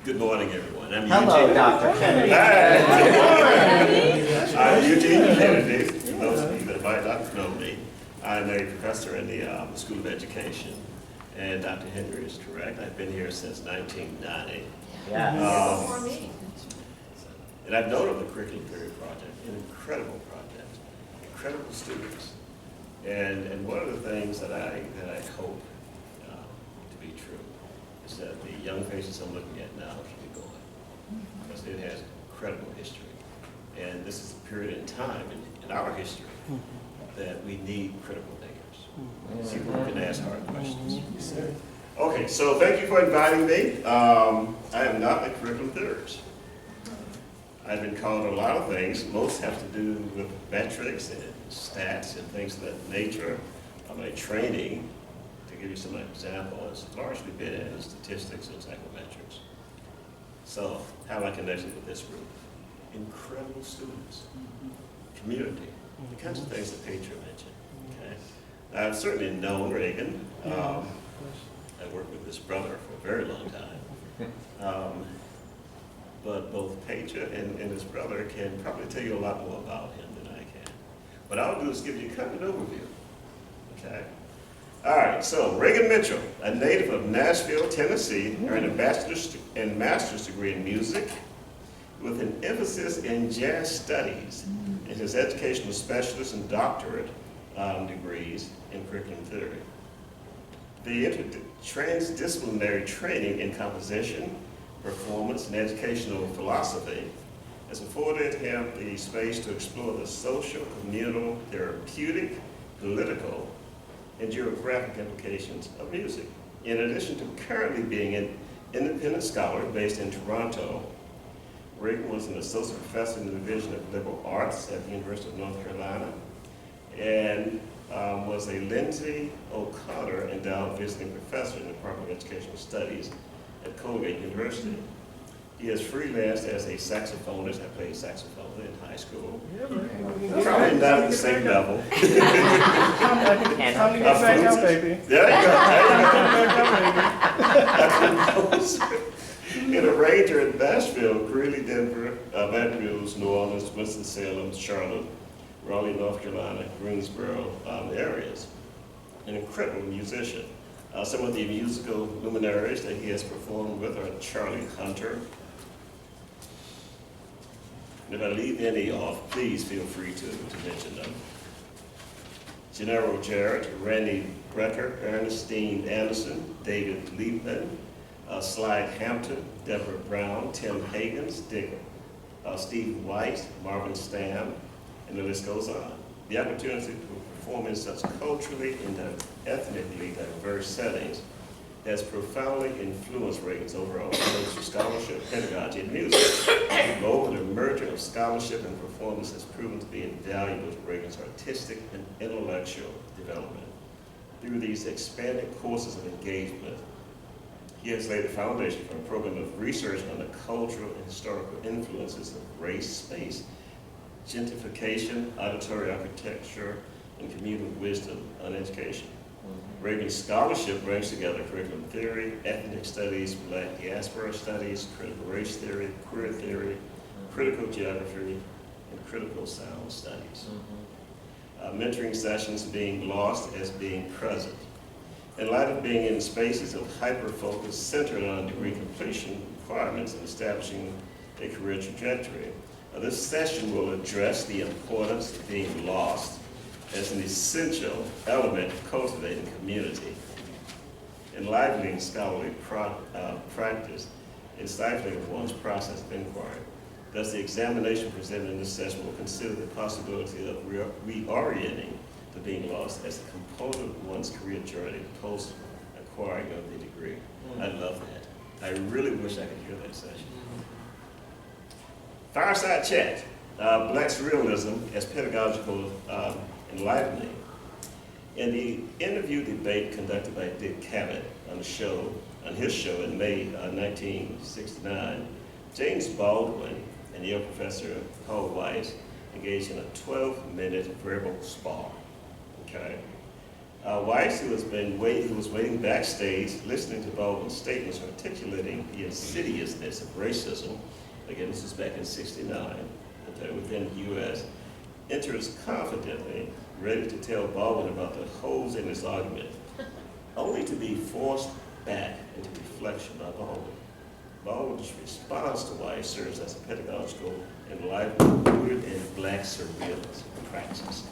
Good morning, everyone. I'm Hello, Eugene. Dr. Kennedy. I'm Eugene Kennedy. For those of you that might not know me, I'm a professor in the School of Education. And Dr. Henry is correct. I've been here since 1990. Yes. And I've known of the Curriculum Theory Project, an incredible project, incredible students. And one of the things that I hope to be true is that the young faces I'm looking at now keep going, because it has incredible history. And this is a period in time in our history that we need critical thinkers, people who can ask hard questions. Okay, so thank you for inviting me. I am not a curriculum theorist. I've been called a lot of things. Most have to do with metrics and stats and things of that nature. My training, to give you some examples, has largely been in statistics and psychometrics. So how am I connected with this group? Incredible students, community, the kinds of things that Petra mentioned. Okay? I've certainly known Reagan. I worked with his brother for a very long time. But both Petra and his brother can probably tell you a lot more about him than I can. What I'll do is give you kind of an overview. Okay? All right, so Reagan Mitchell, a native of Nashville, Tennessee, earned a bachelor's and master's degree in music with an emphasis in jazz studies and his educational specialist and doctorate degrees in curriculum theory. The transdisciplinary training in composition, performance, and educational philosophy has afforded him the space to explore the social, communal, therapeutic, political, and geographic implications of music. In addition to currently being an independent scholar based in Toronto, Reagan was an associate professor in the Division of Liberal Arts at the University of North Carolina, and was a Lindsay O'Connor Endowed Visiting Professor in the Department of Educational Studies at Colgate University. He has freelanced as a saxophonist. I played saxophone in high school. Probably not at the same level. Time to get back out, baby. There you go. In a ranger in Nashville, Greeley, Denver, Baton Rouge, New Orleans, Winston-Salem, Charlotte, Raleigh, North Carolina, Greensboro areas. An incredible musician. Some of the musical luminaries that he has performed with are Charlie Hunter. If I leave any off, please feel free to mention them. Gennaro Jarrett, Randy Brecker, Ernestine Anderson, David Liebman, Slide Hampton, Deborah Brown, Tim Hagans, Steve White, Marvin Stam, and the list goes on. The opportunity to perform in such culturally and ethnically diverse settings has profoundly influenced Reagan's overall approach to scholarship, pedagogy, and music. Moreover, the merger of scholarship and performance has proven to be invaluable to Reagan's artistic and intellectual development. Through these expanded courses of engagement, he has laid the foundation for a program of research on the cultural and historical influences of race, space, gentrification, auditory architecture, and communal wisdom on education. Reagan's scholarship brings together curriculum theory, ethnic studies, Black diaspora studies, critical race theory, queer theory, critical geography, and critical sound studies. Mentoring sessions being lost as being present. In light of being in spaces of hyper-focus centered on degree completion requirements and establishing a career trajectory, this session will address the importance of being lost as an essential element of cultivating community, enlivening scholarly practice, and stifling of one's process of inquiry. Thus, the examination presented in this session will consider the possibility of reorienting the being lost as a component of one's career journey post-acquiring of the degree. I love that. I really wish I could hear that session. Fireside chat, Black surrealism as pedagogical enlivening. In the interview debate conducted by Dick Cavett on his show in May 1969, James Baldwin and Yale professor Paul Weiss engaged in a 12-minute verbal spar. Okay, Weiss, who was waiting backstage, listening to Baldwin's statements articulating the insidiousness of racism, again, this is back in '69, within the U.S., enters confidently, ready to tell Baldwin about the holes in his argument, only to be forced back into reflection by Baldwin. Baldwin's response to Weiss serves as a pedagogical enlightenment rooted in Black surrealism praxis.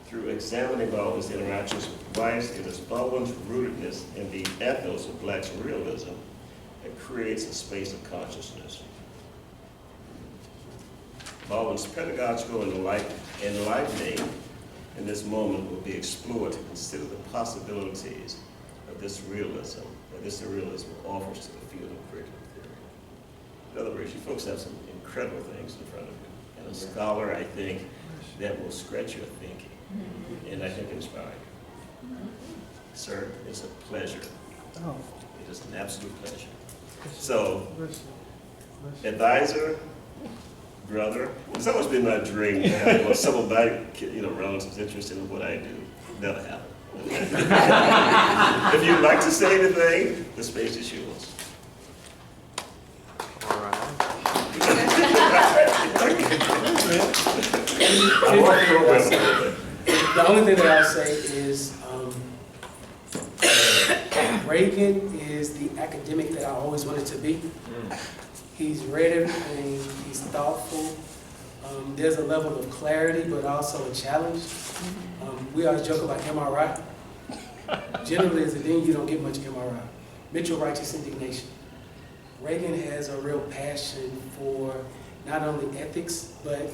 Through examining Baldwin's interactions with Weiss, it is Baldwin's rootedness in the ethos of Black surrealism that creates a space of consciousness. Baldwin's pedagogical enlightening in this moment will be explored to consider the possibilities of this realism, that this surrealism offers to the field of curriculum theory. In other words, you folks have some incredible things in front of you, and a scholar, I think, that will scratch your thinking, and I think inspire you. Sir, it's a pleasure. Oh, It is an absolute pleasure. So, advisor, brother, it's always been my dream to have some of my relatives interested in what I do. Never happened. If you'd like to say anything, the space is yours. all right. The only thing that I'll say is Reagan is the academic that I always wanted to be. He's read everything, he's thoughtful. There's a level of clarity, but also a challenge. We always joke about MRI. Generally, as a dean, you don't get much MRI. Mitchell righteous indignation. Reagan has a real passion for not only ethics, but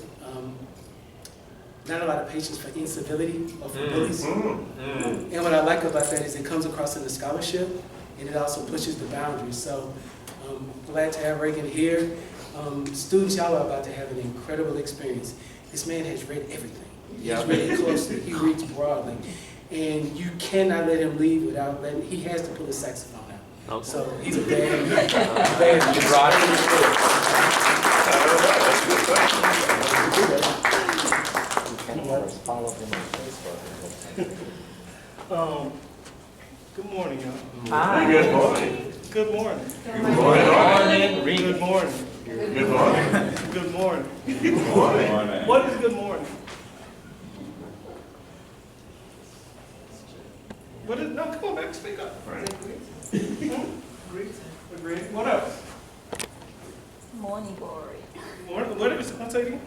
not a lot of patience for incivility or for bullies. And what I like about that is it comes across in the scholarship, and it also pushes the boundaries. So glad to have Reagan here. Students, y'all are about to have an incredible experience. This man has read everything. He's read closely, he reads broadly. And you cannot let him leave without letting, he has to pull his saxophone out. Okay. So he's a bad You brought Let us follow him on Facebook. Good morning, y'all. Hi. Good morning. Good morning. Good morning. Good morning. Good morning. Good morning. Good morning. What is good morning? What is, no, come on back, speak up. Great. What else? Morning glory. What is it? I'll say it again.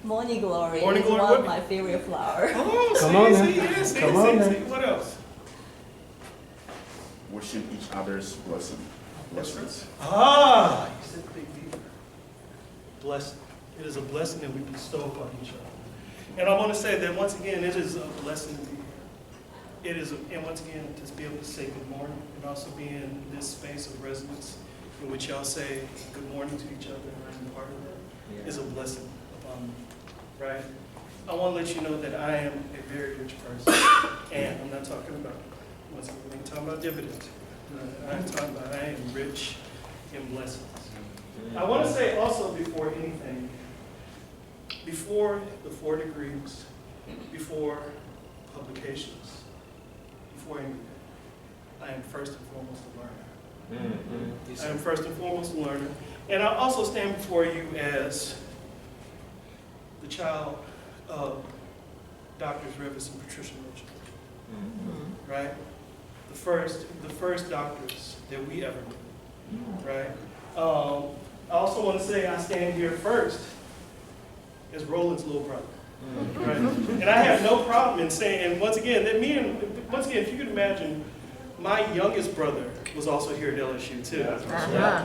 Morning glory Morning is glory, one what? of my favorite flowers. Oh, Come on now. see. Come on now. What else? Wishing each other's blessings. Ah, you said big deal. Blessing. It is a blessing that we bestow upon each other. And I want to say that once again, it is a blessing to be here. It is, and once again, to be able to say good morning and also be in this space of residence in which y'all say good morning to each other and I'm part of that is a blessing upon me, right? I want to let you know that I am a very rich person, and I'm not talking about, once again, I'm talking about dividends. I'm talking about I am rich in blessings. I want to say also before anything, before the 4 degrees, before publications, before anything, I am first and foremost a learner. I am first and foremost a learner. And I also stand before you as the child of Doctors Revis and Patricia Mitchell. Right? The first doctors that we ever knew. Right? I also want to say I stand here first as Roland's little brother. Right? And I have no problem in saying, and once again, if you could imagine, my youngest brother was also here at LSU too.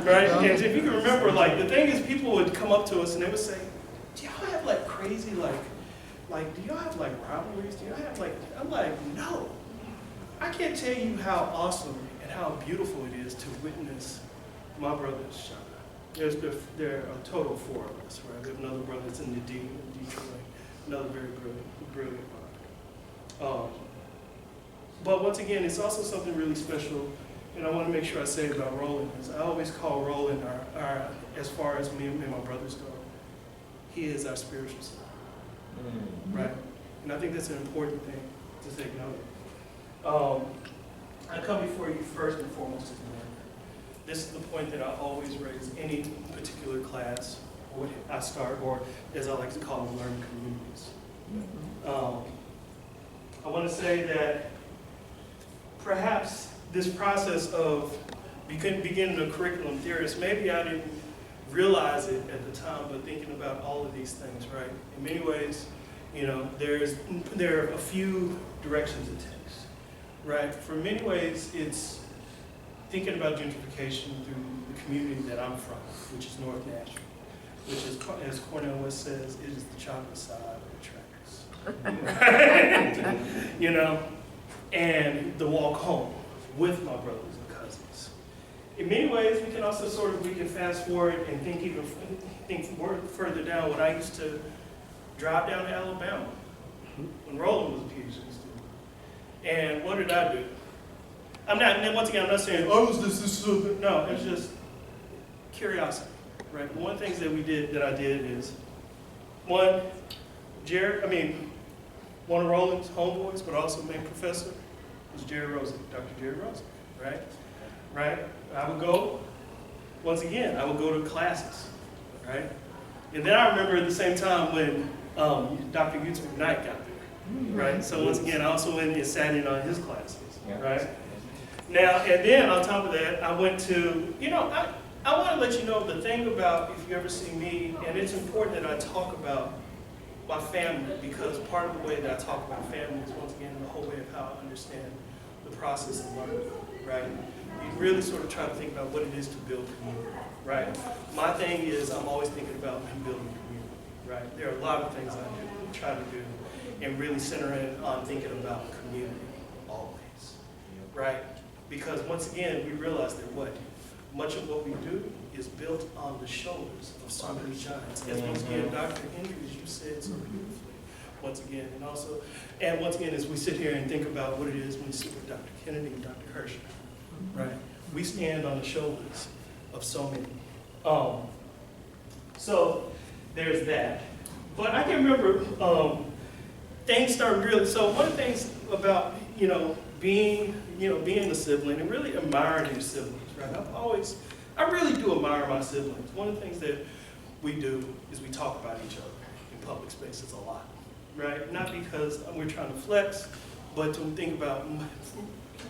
Right? And if you can remember, like, the thing is, people would come up to us and they would say, do y'all have like crazy, like, do y'all have like rivalries? Do y'all have like, I'm like, no. I can't tell you how awesome and how beautiful it is to witness my brother's shine. There are a total of 4 of us, right? We have another brother that's in the D in Detroit, another very brilliant brother. But once again, it's also something really special, and I want to make sure I say about Roland, because I always call Roland our, as far as me and my brothers go, he is our spiritual son, right? And I think that's an important thing to take note I come before you first and foremost as a learner. This is the point that I always raise any particular class, or I start, or as I like to call them, learning communities. I want to say that perhaps this process of beginning a curriculum theorist, maybe I didn't realize it at the time, but thinking about all of these things, right? In many ways, you know, there are a few directions it takes, right? For many ways, it's thinking about gentrification through the community that I'm from, which is North Nashville, which is, as Cornel West says, it is the chocolate side of the tracks. You know, and the walk home with my brothers and cousins. In many ways, we can also we can fast forward and think further down when I used to drive down to Alabama when Roland was a PhD student. And what did I do? Once again, I'm not saying, oh, this is so good. No, it's just curiosity, right? One of the things that I did is, one of Roland's homeboys, but also main professor, was Dr. Jerry Rosick, right? I would go to classes, right? And then I remember at the same time when Dr. Utz McKnight got there, right? So once again, I also went and sat in on his classes, right? Now, and then on top of that, I went to, I want to let you know the thing about, if you ever see me, and it's important that I talk about my family, because part of the way that I talk about family is, once again, the whole way of how I understand the process of learning, right? You really sort of try to think about what it is to build community, right? My thing is, I'm always thinking about building community, right? There are a lot of things I try to do, and really center in on thinking about community always, right? Because once again, we realize that much of what we do is built on the shoulders of so many giants. As once again, Dr. Hendry, as you said so beautifully, once again, and once again, as we sit here and think about what it is when we sit with Dr. Kennedy and Dr. Hershey, right? We stand on the shoulders of so many. So there's that. But I can remember things started really, so one of the things about, being a sibling and really admiring your siblings, right? I really do admire my siblings. One of the things that we do is we talk about each other in public spaces a lot, right? Not because we're trying to flex, but to think about,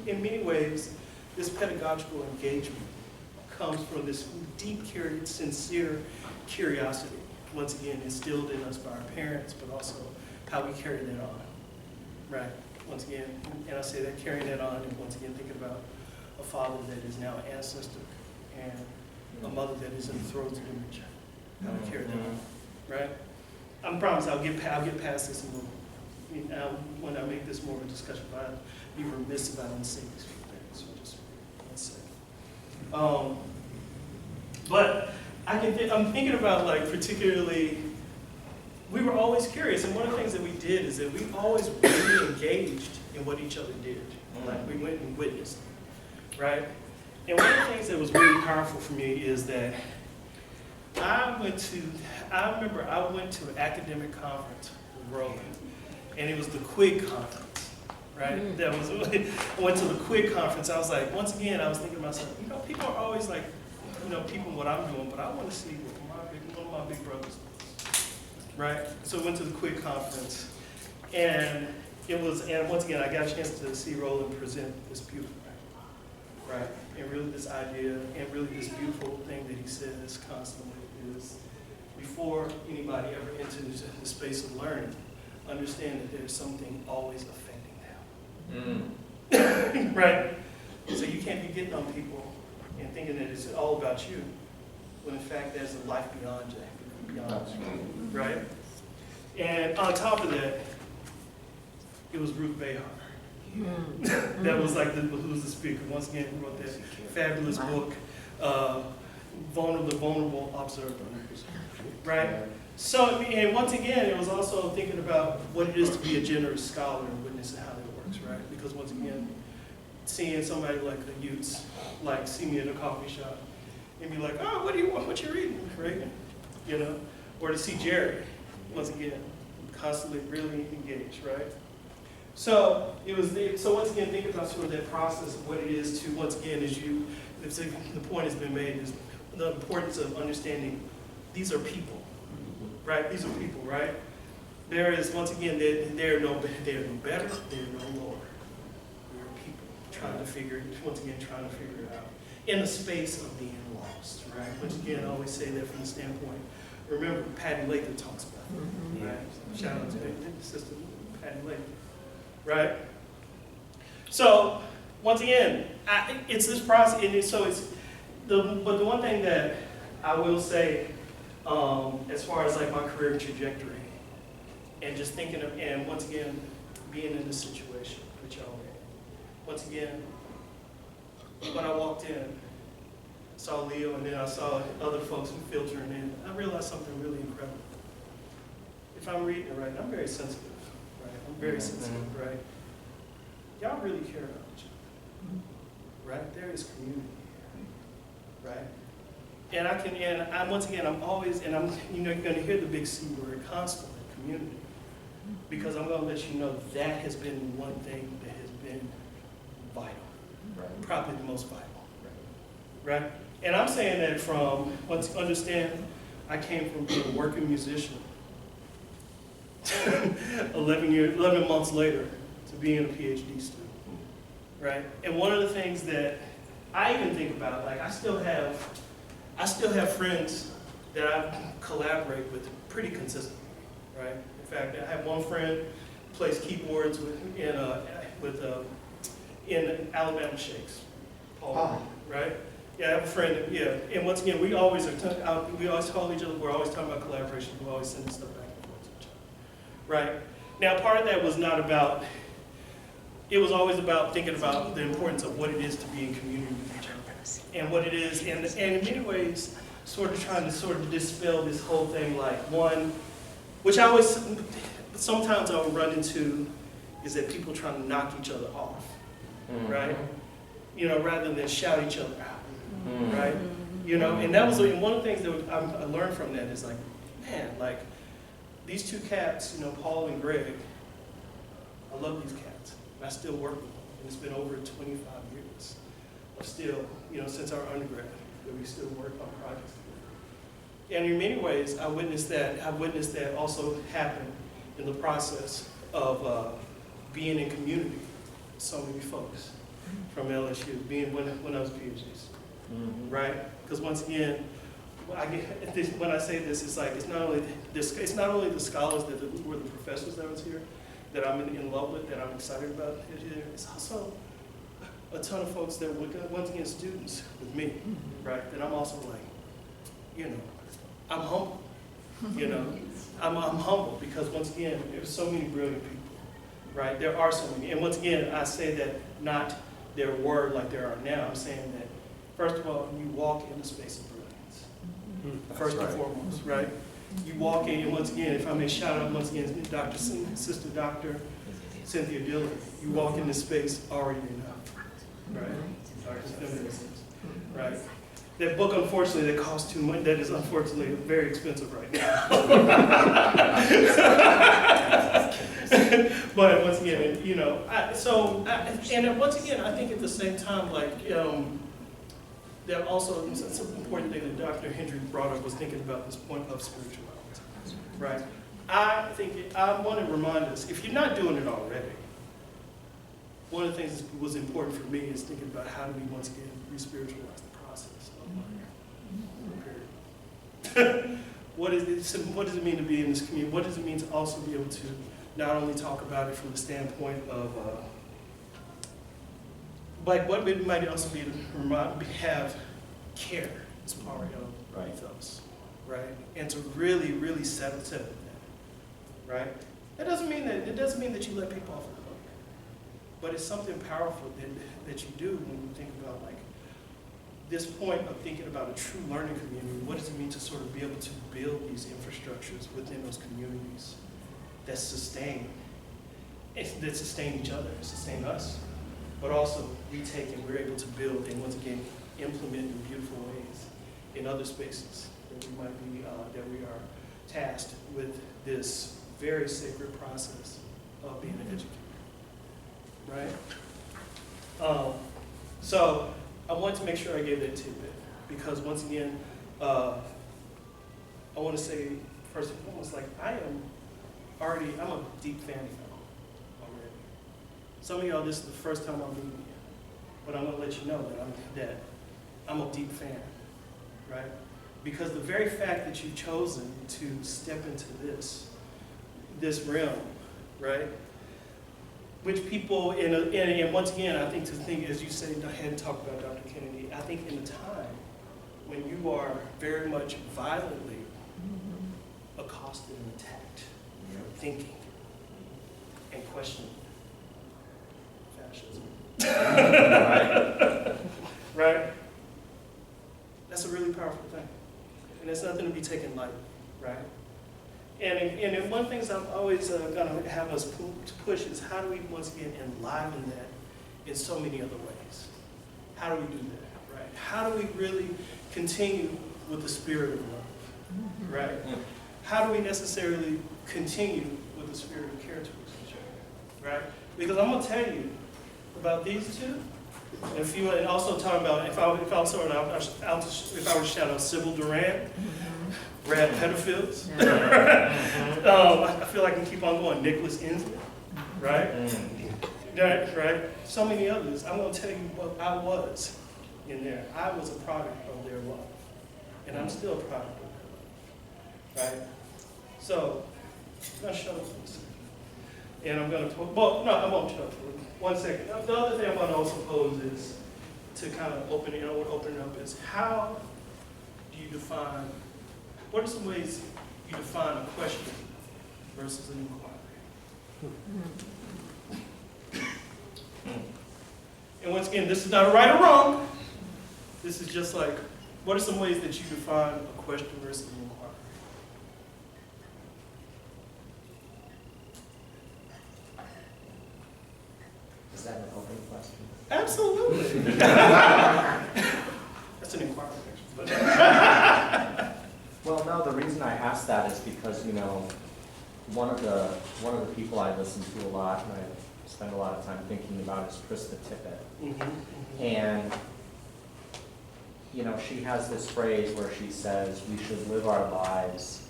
in many ways, this pedagogical engagement comes from this deep, sincere curiosity, once again, instilled in us by our parents, but also how we carry that on, right? Once again, and I say that carrying that on, and once again, thinking about a father that is now an ancestor, and a mother that is in the throes of dementia. How to carry that on, right? I promise I'll get past this when I make this more of a discussion, but I'd be remiss if I don't say these few things, so just one second. But I'm thinking about, particularly, we were always curious, and one of the things that we did is that we always really engaged in what each other did. Like, we went and witnessed, right? And one of the things that was really powerful for me is that I remember I went to an academic conference with Roland, and it was the Quig conference, right? I went to the Quig conference. I was like, once again, I was thinking to myself, people are always like, people what I'm doing, but I want to see what one of my big brothers does, right? So I went to the Quig conference, and once again, I got a chance to see Roland present this beautiful, right? And really this idea, and really this beautiful thing that he says constantly is, before anybody ever enters the space of learning, understand that there's something always offending them. Right? So you can't be getting on people and thinking that it's all about you, when in fact there's a life beyond you, right? And on top of that, it was Ruth Behar. That was who was the speaker. Once again, who wrote that fabulous book, The Vulnerable Observer, right? So, and once again, it was also thinking about what it is to be a generous scholar and witnessing how that works, right? Because once again, seeing somebody like the Utes, see me in a coffee shop, and be like, oh, what do you want? What you reading, Reagan? Or to see Jerry, once again, constantly really engaged, right? So it was, so once again, think about sort of that process of what it is to, once again, as you, the point has been made, is the importance of understanding these are people, right? These are people, right? There is, once again, they're no better, they're no lower. They're people trying to figure, once again, trying to figure it out in the space of being lost, right? Once again, I always say that from the standpoint, remember Patty Lake that talks about it, right? Shout out to Sister Patty Lake, right? So, once again, it's this process, and but the one thing that I will say, as far as like my career trajectory, and just thinking of, and once again, being in this situation with y'all, once again, when I walked in, saw Leo, and then I saw other folks filtering in, I realized something really incredible. If I'm reading it right, and I'm very sensitive, right? I'm very sensitive, right? Y'all really care about each other, right? There is community here, right? And I'm once again, I'm always, and I'm, you're going to hear the big C word constantly, community, because I'm going to let you know that has been one thing that has been vital, probably the most vital, right? And I'm saying that from, once understand, I came from being a working musician 11 months later to being a PhD student, right? And one of the things that I even think about, like I still have friends that I collaborate with pretty consistently, right? In fact, I have one friend who plays keyboards in Alabama Shakes, Paul, right? Yeah, I have a friend, yeah, and once again, we always call each other, we're always talking about collaboration, we always send stuff back and forth to each other, right? Now, part of that was not about, it was always about thinking about the importance of what it is to be in community with each other, and what it is, and in many ways, sort of trying to sort of dispel this whole thing, like one, which I always, sometimes I would run into, is that people trying to knock each other off, right? You know, rather than shout each other out. Right? You know, and that was, and one of the things that I learned from that is like, man, like these two cats, you know, Paul and Greg, I love these cats. I still work with them. And it's been over 25 years of still, you know, since our undergrad, that we still work on projects together. And in many ways, I witnessed that also happen in the process of being in community with so many folks from LSU, being when I was a PhD student. Right? Because once again, when I say this, it's like it's not only the scholars that were the professors that was here that I'm in love with, that I'm excited about here. It's also a ton of folks that were once again students with me, right? That I'm also like, you know, I'm humble. You know, I'm humble because once again, there's so many brilliant people, right? There are so many, and once again, I say that not there were like there are now. I'm saying that. First of all, you walk in the space of brilliance. First and foremost, right? You walk in, and once again, if I may shout out once again, Sister Dr. Cynthia Dillon, you walk in this space already enough, right? Right? That book, unfortunately, that costs too much, that is unfortunately very expensive right now. But once again, you know, and once again, I think at the same time, like, that also, it's an important thing that Dr. Hendry brought up was thinking about this point of spirituality, right? I want to remind us, if you're not doing it already, one of the things that was important for me is thinking about how do we once again re-spiritualize the process of period. What does it mean to be in this community? What does it mean to also be able to not only talk about it from the standpoint of like what it might also be to have care as part of ethos, right? And to really, really settle with that, right? That doesn't mean that you let people off the hook, but it's something powerful that you do when you think about like this point of thinking about a true learning community. What does it mean to sort of be able to build these infrastructures within those communities that sustain each other, sustain us? But also we take and we're able to build and once again implement in beautiful ways in other spaces that we might be, that we are tasked with this very sacred process of being an educator. right? So I want to make sure I gave that tidbit, because once again, I want to say, first and foremost, like, I'm a deep fan of y'all already. Some of y'all, this is the first time I'm meeting you, but I'm gonna let you know that I'm a deep fan, right? Because the very fact that you've chosen to step into this realm, right? Which people, and once again, I think as you say, I hadn't talked about Dr. Kennedy, I think in a time when you are very much violently accosted and attacked for thinking and questioning fascism. Right? That's a really powerful thing. And it's nothing to be taken lightly, right? And one of the things I'm always going to have us push is how do we, once again, enliven that in so many other ways? How do we do that, right? How do we really continue with the spirit of love, right? How do we necessarily continue with the spirit of care towards each other, right? Because I'm going to tell you about these two. And also talking about, if I were to shout out Sybil Duran, Brad Petterfields, I feel like I can keep on going, Nicholas Inslee, right? Right? So many others. I'm going to tell you what I was in there. I was a product of their love, and I'm still a product of their love, right? So, I'm going to shut up for a second. And I'm going to, well, no, I won't shut up for 1 second. The other thing I'm going to also pose is to kind of open it up is how do you define, what are some ways you define a question versus an inquiry? And once again, this is not a right or wrong. This is just like, what are some ways that you define a question versus an inquiry? Is that an open question? Absolutely. That's an inquiry question. Well, no, the reason I asked that is because, you know, one of the people I listen to a lot and I spend a lot of time thinking about is Krista Tippett. And, you know, she has this phrase where she says we should live our lives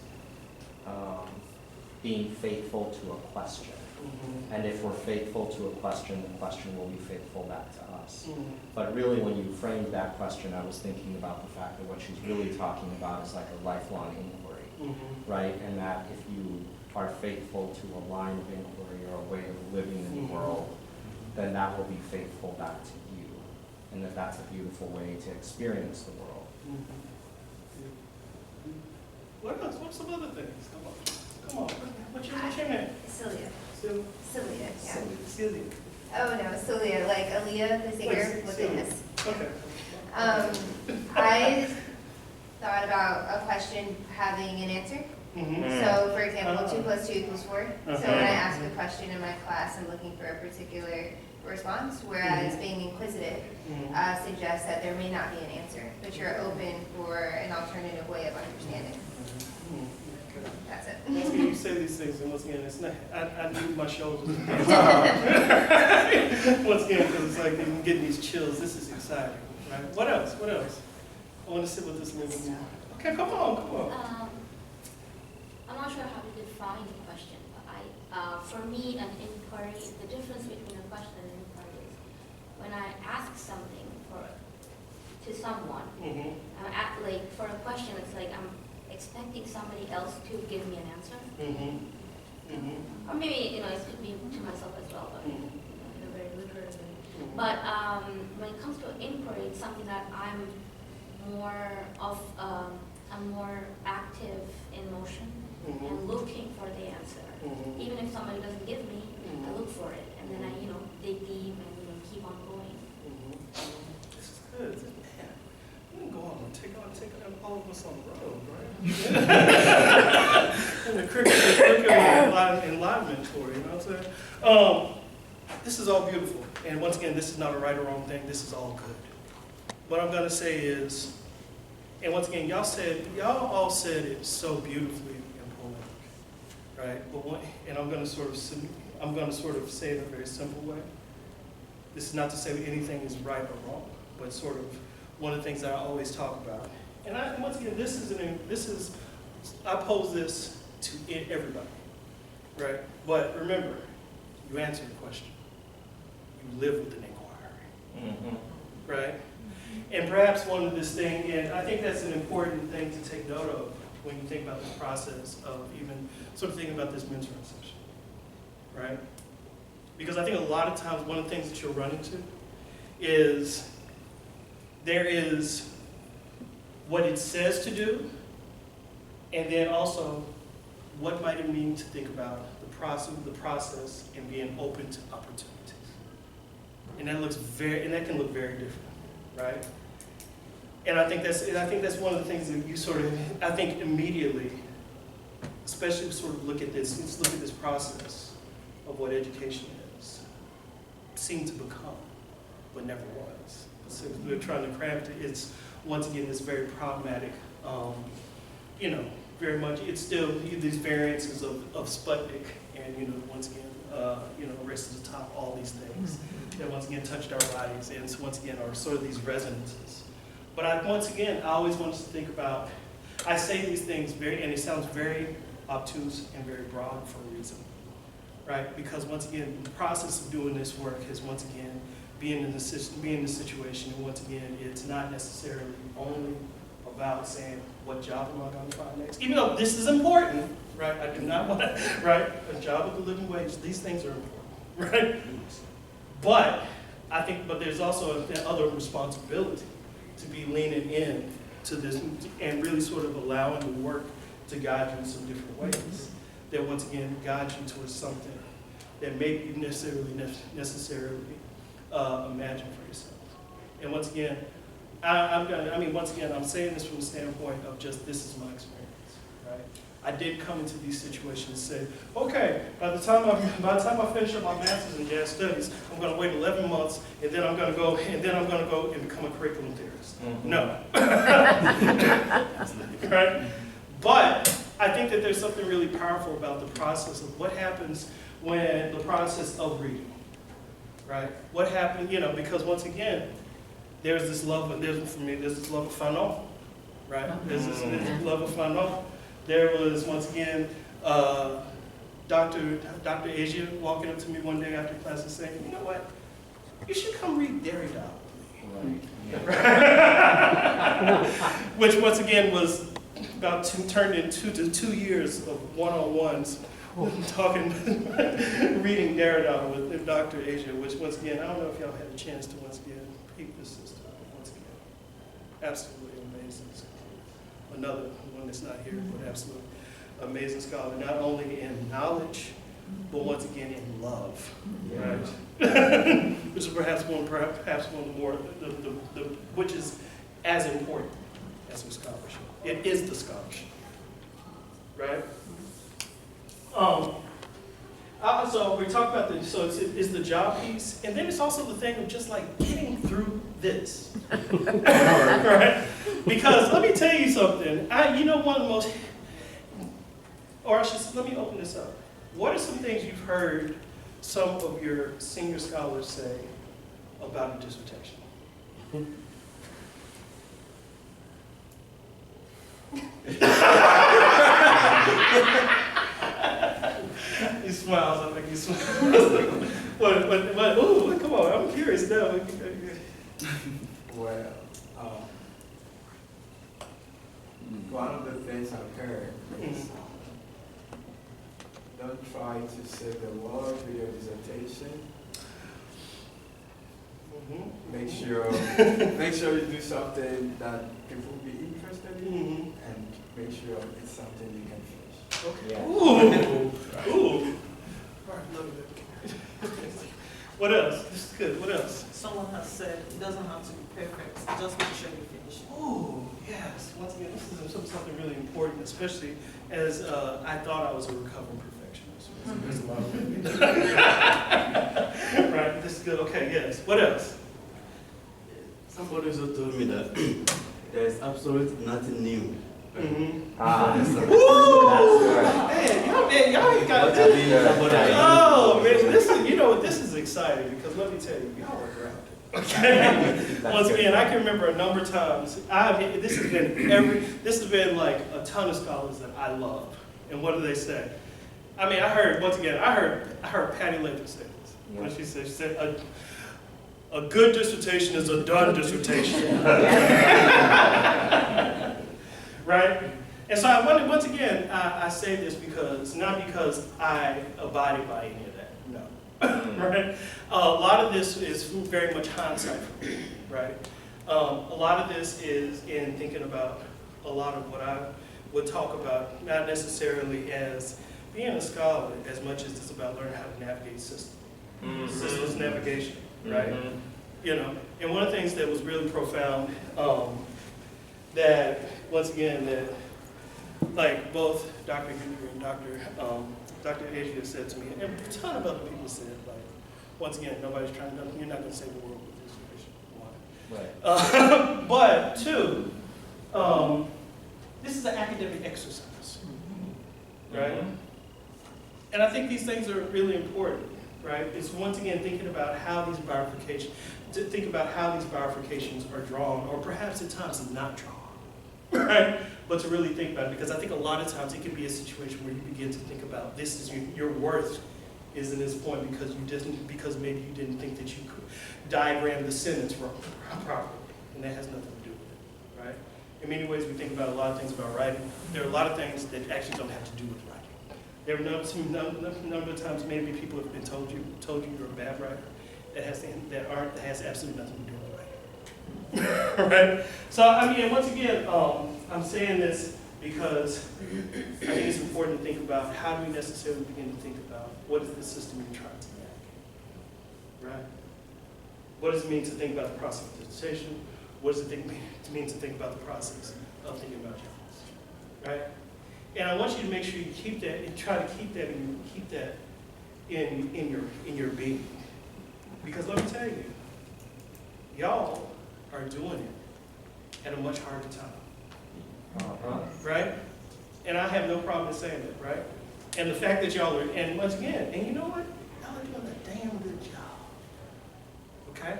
being faithful to a question. And if we're faithful to a question, the question will be faithful back to us. But really, when you framed that question, I was thinking about the fact that what she's really talking about is like a lifelong inquiry, right? And that if you are faithful to a line of inquiry or a way of living in the world, then that will be faithful back to you. And that that's a beautiful way to experience the world. What else? What's some other things? Come on. What's your name? Celia. Celia, Yeah. Celia. Oh no, Celia, like Aaliyah, the singer with the S. Okay. I thought about a question having an answer. So, for example, 2 + 2 = 4. So when I ask a question in my class, I'm looking for a particular response, whereas being inquisitive suggests that there may not be an answer, but you're open for an alternative way of understanding. That's it. Once again, you say these things, and once again, it's not, I need my shoulders. Once again, because it's like I'm getting these chills. This is exciting, right? What else? I want to sit with this a little bit more. Okay, come on. I'm not sure how to define the question, but for me, an inquiry, the difference between a question and an inquiry is when I ask something to someone, like for a question, it's like I'm expecting somebody else to give me an answer. Or maybe, you know, it could be to myself as well, but in a very literal way. But when it comes to inquiry, it's something that I'm more active in motion and looking for the answer. Even if somebody doesn't give me, I look for it, and then I, dig deep and keep on going. This is good. Man, we can go on and take all of us on the road, right? And the curriculum enlivenment tour, you know what I'm saying? This is all beautiful, and once again, this is not a right or wrong thing. This is all good. What I'm gonna say is, and once again, y'all all said it so beautifully and poetic, right? And I'm gonna sort of say it in a very simple way. This is not to say anything is right or wrong, but sort of one of the things that I always talk about. And once again, I pose this to everybody, right? But remember, you answer the question. You live with an inquiry, right? And perhaps one of this thing, and I think that's an important thing to take note of when you think about this process of even sort of thinking about this mentoring session, right? Because I think a lot of times one of the things that you'll run into is there is what it says to do, and then also what might it mean to think about the process and being open to opportunities. And that can look very different, right? And I think that's one of the things that you sort of, I think immediately, especially sort of look at this process of what education is, seemed to become, but never was. So we're trying to craft it. It's, once again, this very problematic, very much, it's still these variances of Sputnik and, once again, race to the top, all these things that once again touched our bodies and once again are sort of these resonances. But I always want us to think about, I say these things and it sounds very obtuse and very broad for a reason, right? Because once again, the process of doing this work is once again being in the situation, and once again, it's not necessarily only about saying, what job am I going to find next? Even though this is important, right? I do not want to, right? A job with a living wage, these things are important, right? But I think, there's also another responsibility to be leaning in to this and really sort of allowing the work to guide you in some different ways. That once again guide you towards something that maybe you necessarily imagine for yourself. And once again, I'm saying this from the standpoint of just this is my experience, right? I did come into these situations and say, okay, by the time I finish up my master's in jazz studies, I'm going to wait 11 months, and then I'm going to go and become a curriculum theorist. No, right? But I think that there's something really powerful about the process of what happens when the process of reading, right? What happened, because once again, there's this love of fanon, right? There's this love of fanon. There was, once again, Dr. Asia walking up to me one day after class and saying, you know what, you should come read Derrida with me. Right. Which, once again, was turned into 2 years of one-on-ones reading Derrida with Dr. Asia, which, once again, I don't know if y'all had a chance to, once again, peep this system, but once again, absolutely amazing. Another one that's not here, but absolutely amazing scholar, not only in knowledge, but once again in love, right? Which is perhaps one of the more, which is as important as the scholarship. It is the scholarship, right? So we talk about it's the job piece, and then it's also the thing of just like getting through this, right? Because let me tell you something. One of the most, let me open this up. What are some things you've heard some of your senior scholars say about a dissertation? He smiles. I think he smiles. But ooh, come on! I'm curious now. Well, one of the things I've heard is don't try to save the world with your dissertation. Make sure you do something that people will be interested in, and make sure it's something you can finish. Okay. Yeah. Ooh. Ooh. All right, love it. What else? This is good. What else? Someone has said it doesn't have to be perfect. Just make sure you finish it. Oh, yes. Once again, this is something really important, especially as I thought I was a recovering perfectionist. There's a lot of right. This is good. Okay. Yes. What else? Somebody also told me that there is absolutely nothing new. That's Woo! right. Man, y'all ain't got this. Oh man, this is exciting because let me tell you, y'all are Okay? That's Once good. again, I can remember a number of times, this has been like a ton of scholars that I love. And what do they say? I mean, I heard Patty Latham say this. When she said, a good dissertation is a done dissertation. Right? And so I wonder, once again, I say this not because I abided by any of that, no. Right? A lot of this is very much hindsight for me, right? A lot of this is in thinking about a lot of what I would talk about, not necessarily as being a scholar as much as it's about learning how to navigate systems navigation, right? You know, and one of the things that was really profound, that once again, that like both Dr. Hoover and Dr. Asia said to me, and a ton of other people said, like, once again, you're not going to save the world with this information. One. Right. But two, this is an academic exercise, right? And I think these things are really important, right? It's once again thinking about how these bifurcations, are drawn, or perhaps at times not drawn, right? But to really think about it, because I think a lot of times it can be a situation where you begin to think about this is your worth is in this point because maybe you didn't think that you could diagram the sentence properly, and that has nothing to do with it, right? In many ways, we think about a lot of things about writing. There are a lot of things that actually don't have to do with writing. There are a number of times maybe people have been told you you're a bad writer that has absolutely nothing to do with writing. Right? So I mean, once again, I'm saying this because I think it's important to think about how do we necessarily begin to think about what is the system you're trying to navigate, right? What does it mean to think about the process of dissertation? What does it mean to think about the process of thinking about journalism, right? And I want you to make sure you keep that and try to keep that in your being, because let me tell you, y'all are doing it at a much harder time, right? And I have no problem in saying that, right? And the fact that y'all are, and once again, and you know what? Y'all are doing a damn good job, okay?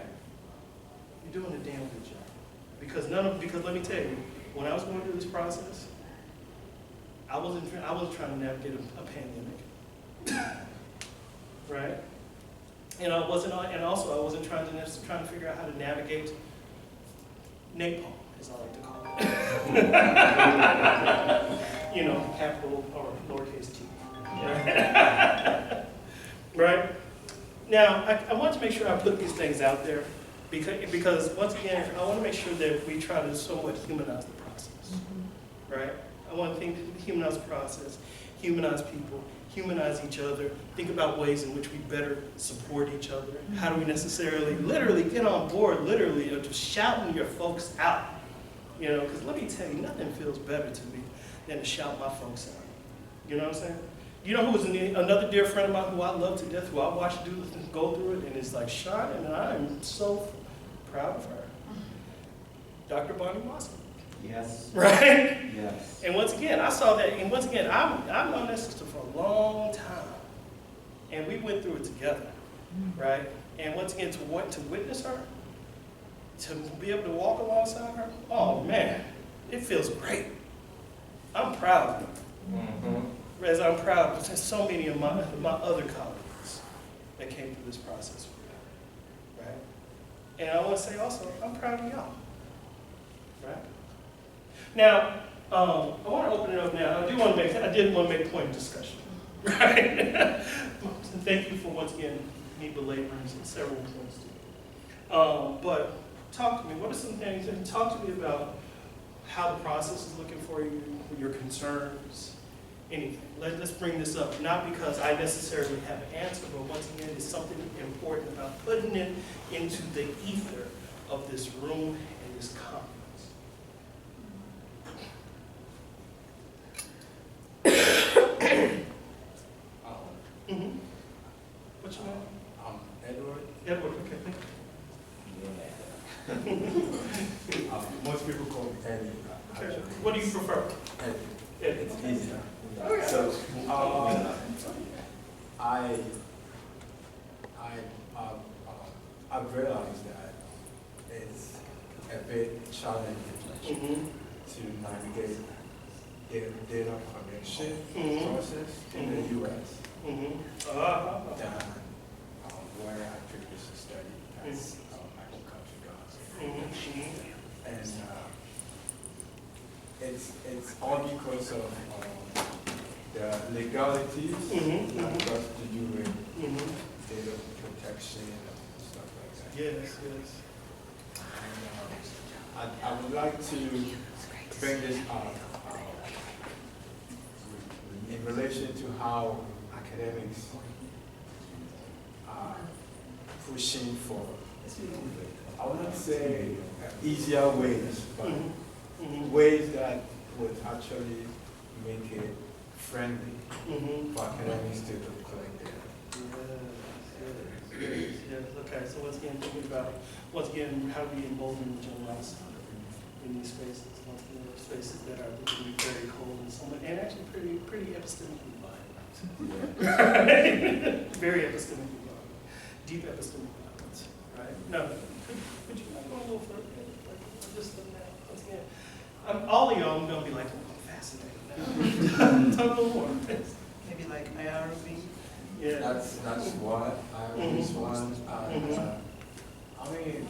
You're doing a damn good job. Because let me tell you, when I was going through this process, I was trying to navigate a pandemic, right? And I wasn't trying to figure out how to navigate napalm, as I like to call it. You know, capital or lowercase t. Right? Right? Now, I want to make sure I put these things out there because once again, I want to make sure that we try to somewhat humanize the process. Right? I want to humanize the process, humanize people, humanize each other, think about ways in which we better support each other. How do we necessarily, literally get on board, literally, of just shouting your folks out? You know, because let me tell you, nothing feels better to me than to shout my folks out. You know what I'm saying? You know who was another dear friend of mine who I love to death, who I watched go through it, and it's like shining, and I am so proud of her. Dr. Bonnie Watson. Yes. Right? Yes. And once again, I saw that, and once again, I've known that sister for a long time. And we went through it together, right? And once again, to witness her, to be able to walk alongside her, oh man, it feels great. I'm proud of her. As I'm proud of so many of my other colleagues that came through this process with me, right? And I want to say also, I'm proud of y'all, right? Now, I want to open it up now. I did want to make a point of discussion, right? Thank you for once again me belaboring several points to but talk to me. What are some things? And talk to me about how the process is looking for you, your concerns, anything. Let's bring this up, not because I necessarily have an answer, but once again, it's something important about putting it into the ether of this room and this conference. What's your name? Edward. Edward, okay, thank you. Most people call me Eddie. Okay. What do you prefer? Eddie. Eddie. It's easier. Okay. So, I've realized that it's a bit challenging to navigate the data collection process in the U.S. than where I previously studied as agriculture. And it's all because of the legalities that got to do with data protection and stuff like that. Yes, yes. And I would like to bring this up in relation to how academics are pushing for, I wouldn't say easier ways, but ways that would actually make it friendly for academics to collect data. Yes, okay, so once again, thinking about, once again, how do we embolden the generosity in these spaces? Once again, spaces that are looking very cold and somewhat, and actually pretty epistemically violent. Very epistemically violent. Deep epistemic violence, right? No, could you not go a little further? Like, just once again, all of y'all, I'm gonna be like, oh, I'm fascinated now. Talk a little more. Maybe like IRB. Yeah. That's what I always want. I mean,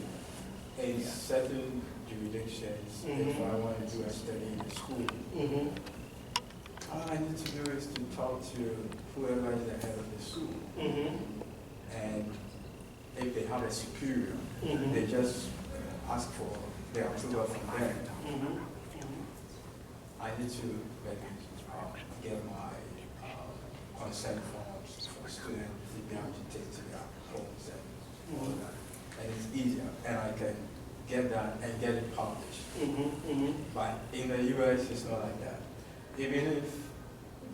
in certain jurisdictions, if I want to do a study in school, all I need to do is to talk to whoever is the head of the school. And if they have a superior, they just ask for the approval from them. I need to get my consent forms for students to be able to take to their homes and all that. And it's easier, and I can get that and get it published. But in the US, it's not like that. Even if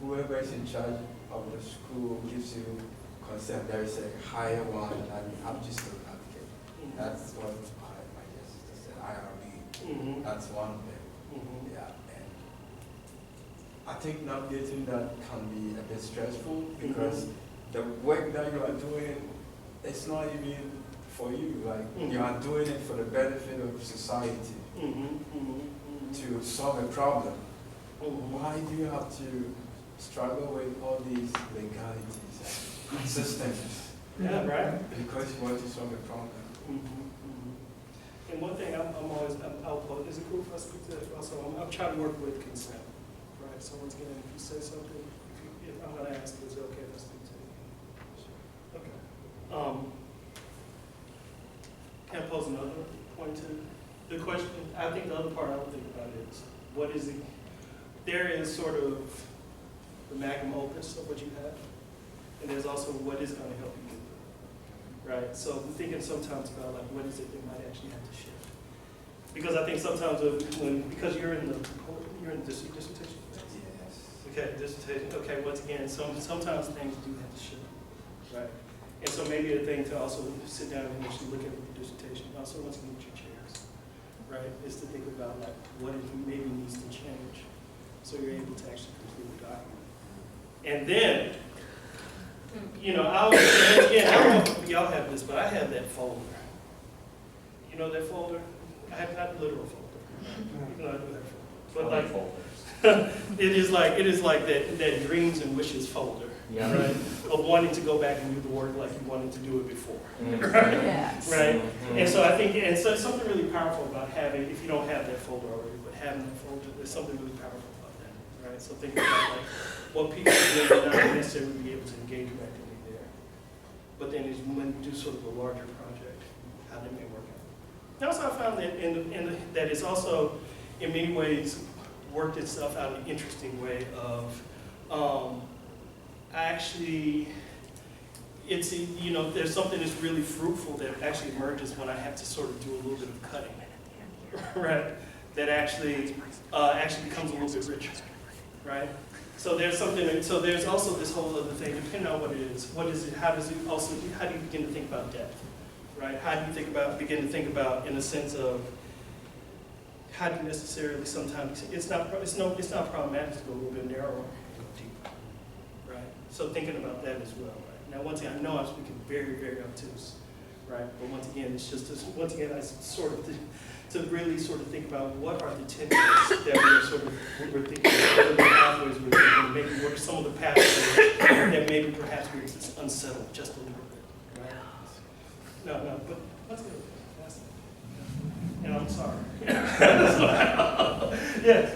whoever is in charge of the school gives you consent, there is a higher one that you have to still navigate. That's what my sister said, IRB. That's one of them. Yeah, and I think navigating that can be a bit stressful because the work that you are doing, it's not even for you. Like you are doing it for the benefit of society to solve a problem. Why do you have to struggle with all these legalities and systems? Yeah, right. Because you want to solve a problem. And one thing I'm always, is it cool if I speak to that? Also, I'm trying to work with consent, right? So once again, if you say something, if I'm going to ask you, is it okay if I speak to you? Okay. Can I pose another point to the question? I think the other part I would think about is, what is it? There is sort of the magnum opus of what you have, and there's also what is going to help you get there, right? So I'm thinking sometimes about like, what is it that might actually have to shift? Because I think sometimes because you're in dissertation. Yes. Okay, dissertation. Okay, once again, sometimes things do have to shift, right? And so maybe a thing to also sit down and actually look at with your dissertation, also once again with your chairs, right? Is to think about like what it maybe needs to change, so you're able to actually complete the document. And then, you know, I don't know if y'all have this, but I have that folder. You know that folder? I have not the literal folder. Even though I do have folder. But like folders. it is like that dreams and wishes folder. Yeah. Right? Of wanting to go back and do the work like you wanted to do it before. Right? Yes. Right? And so I think, and so something really powerful about having, if you don't have that folder already, but having that folder, there's something really powerful about that. Right? So think about like what people may not necessarily be able to engage directly there. But then is when you do sort of a larger project, how that may work out. And also I found that that it's also in many ways worked itself out in an interesting way of actually, it's, you know, there's something that's really fruitful that actually emerges when I have to sort of do a little bit of cutting, right? That actually becomes a little bit richer, right? So there's something, so there's also this whole other thing, depending on what it is, how do you begin to think about depth, right? How do you begin to think about in a sense of, how do you necessarily sometimes, it's not problematic to go a little bit narrower, go deeper, right? So thinking about that as well, right? Now, one thing I know I'm speaking very, very obtuse, right? But once again, it's just, once again, I sort of, to really sort of think about what are the tensions that we're thinking, what are the pathways we're thinking, maybe what are some of the pathways that maybe perhaps we're just unsettled just a little bit, right? No, but let's go. And I'm sorry. Yes.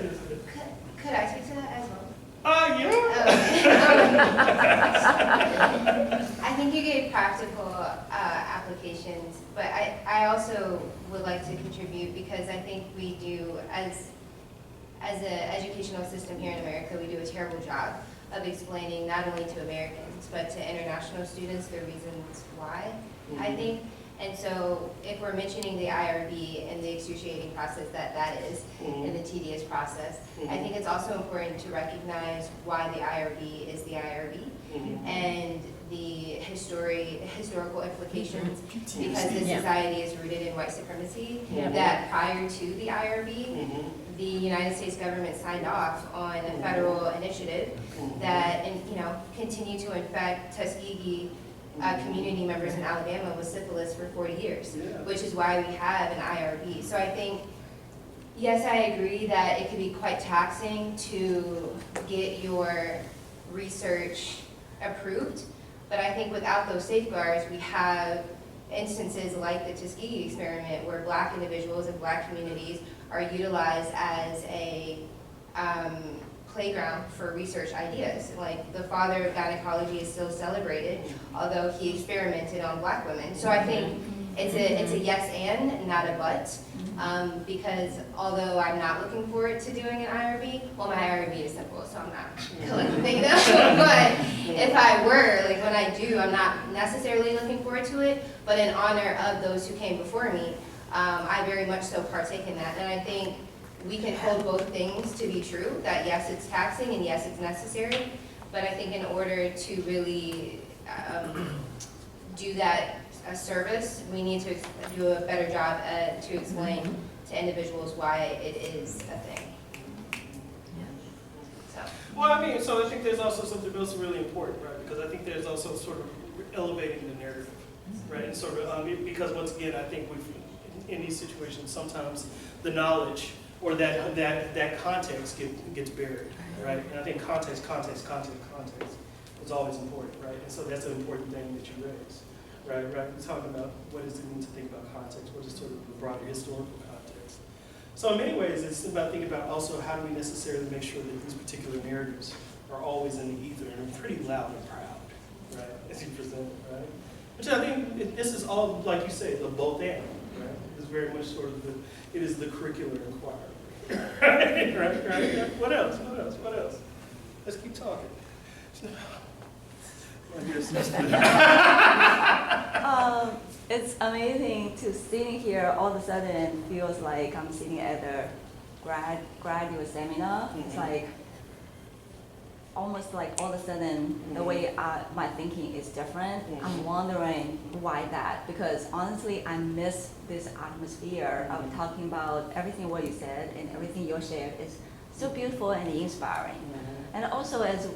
Could I speak to that as well? Yeah. I think you gave practical applications, but I also would like to contribute because I think we do, as an educational system here in America, we do a terrible job of explaining not only to Americans, but to international students the reasons why, I think. And so if we're mentioning the IRB and the excruciating process that is, and the tedious process, I think it's also important to recognize why the IRB is the IRB and the historical implications, because this society is rooted in white supremacy, that prior to the IRB, the United States government signed off on a federal initiative that, continued to infect Tuskegee community members in Alabama with syphilis for 40 years, which is why we have an IRB. So I think, yes, I agree that it can be quite taxing to get your research approved, but I think without those safeguards, we have instances like the Tuskegee experiment where Black individuals and Black communities are utilized as a playground for research ideas. Like the father of gynecology is still celebrated, although he experimented on Black women. So I think it's a yes and, not a but, because although I'm not looking forward to doing an IRB, well, my IRB is simple, so I'm not collecting data. But if I were, like when I do, I'm not necessarily looking forward to it, but in honor of those who came before me, I very much so partake in that. And I think we can hold both things to be true, that yes, it's taxing and yes, it's necessary, but I think in order to really do that a service, we need to do a better job to explain to individuals why it is a thing. So. Well, I mean, so I think there's also something else really important, right? Because I think there's also sort of elevating the narrative, right? And sort of, because once again, I think in these situations, sometimes the knowledge or that context gets buried, right? And I think context is always important, right? And so that's an important thing that you raise, right? We're talking about what does it mean to think about context, what is sort of the broader historical context. So in many ways, it's about thinking about also how do we necessarily make sure that these particular narratives are always in the ether and are pretty loud and proud, right? As you present it, right? Which I think this is all, like you say, the both and, right? It's very much sort of it is the curricular inquiry. right? What else? Let's keep talking. It's amazing to sitting here all of a sudden feels like I'm sitting at a graduate seminar. It's like almost like all of a sudden the way my thinking is different. I'm wondering why that, because honestly I miss this atmosphere of talking about everything what you said and everything you shared is so beautiful and inspiring. And also as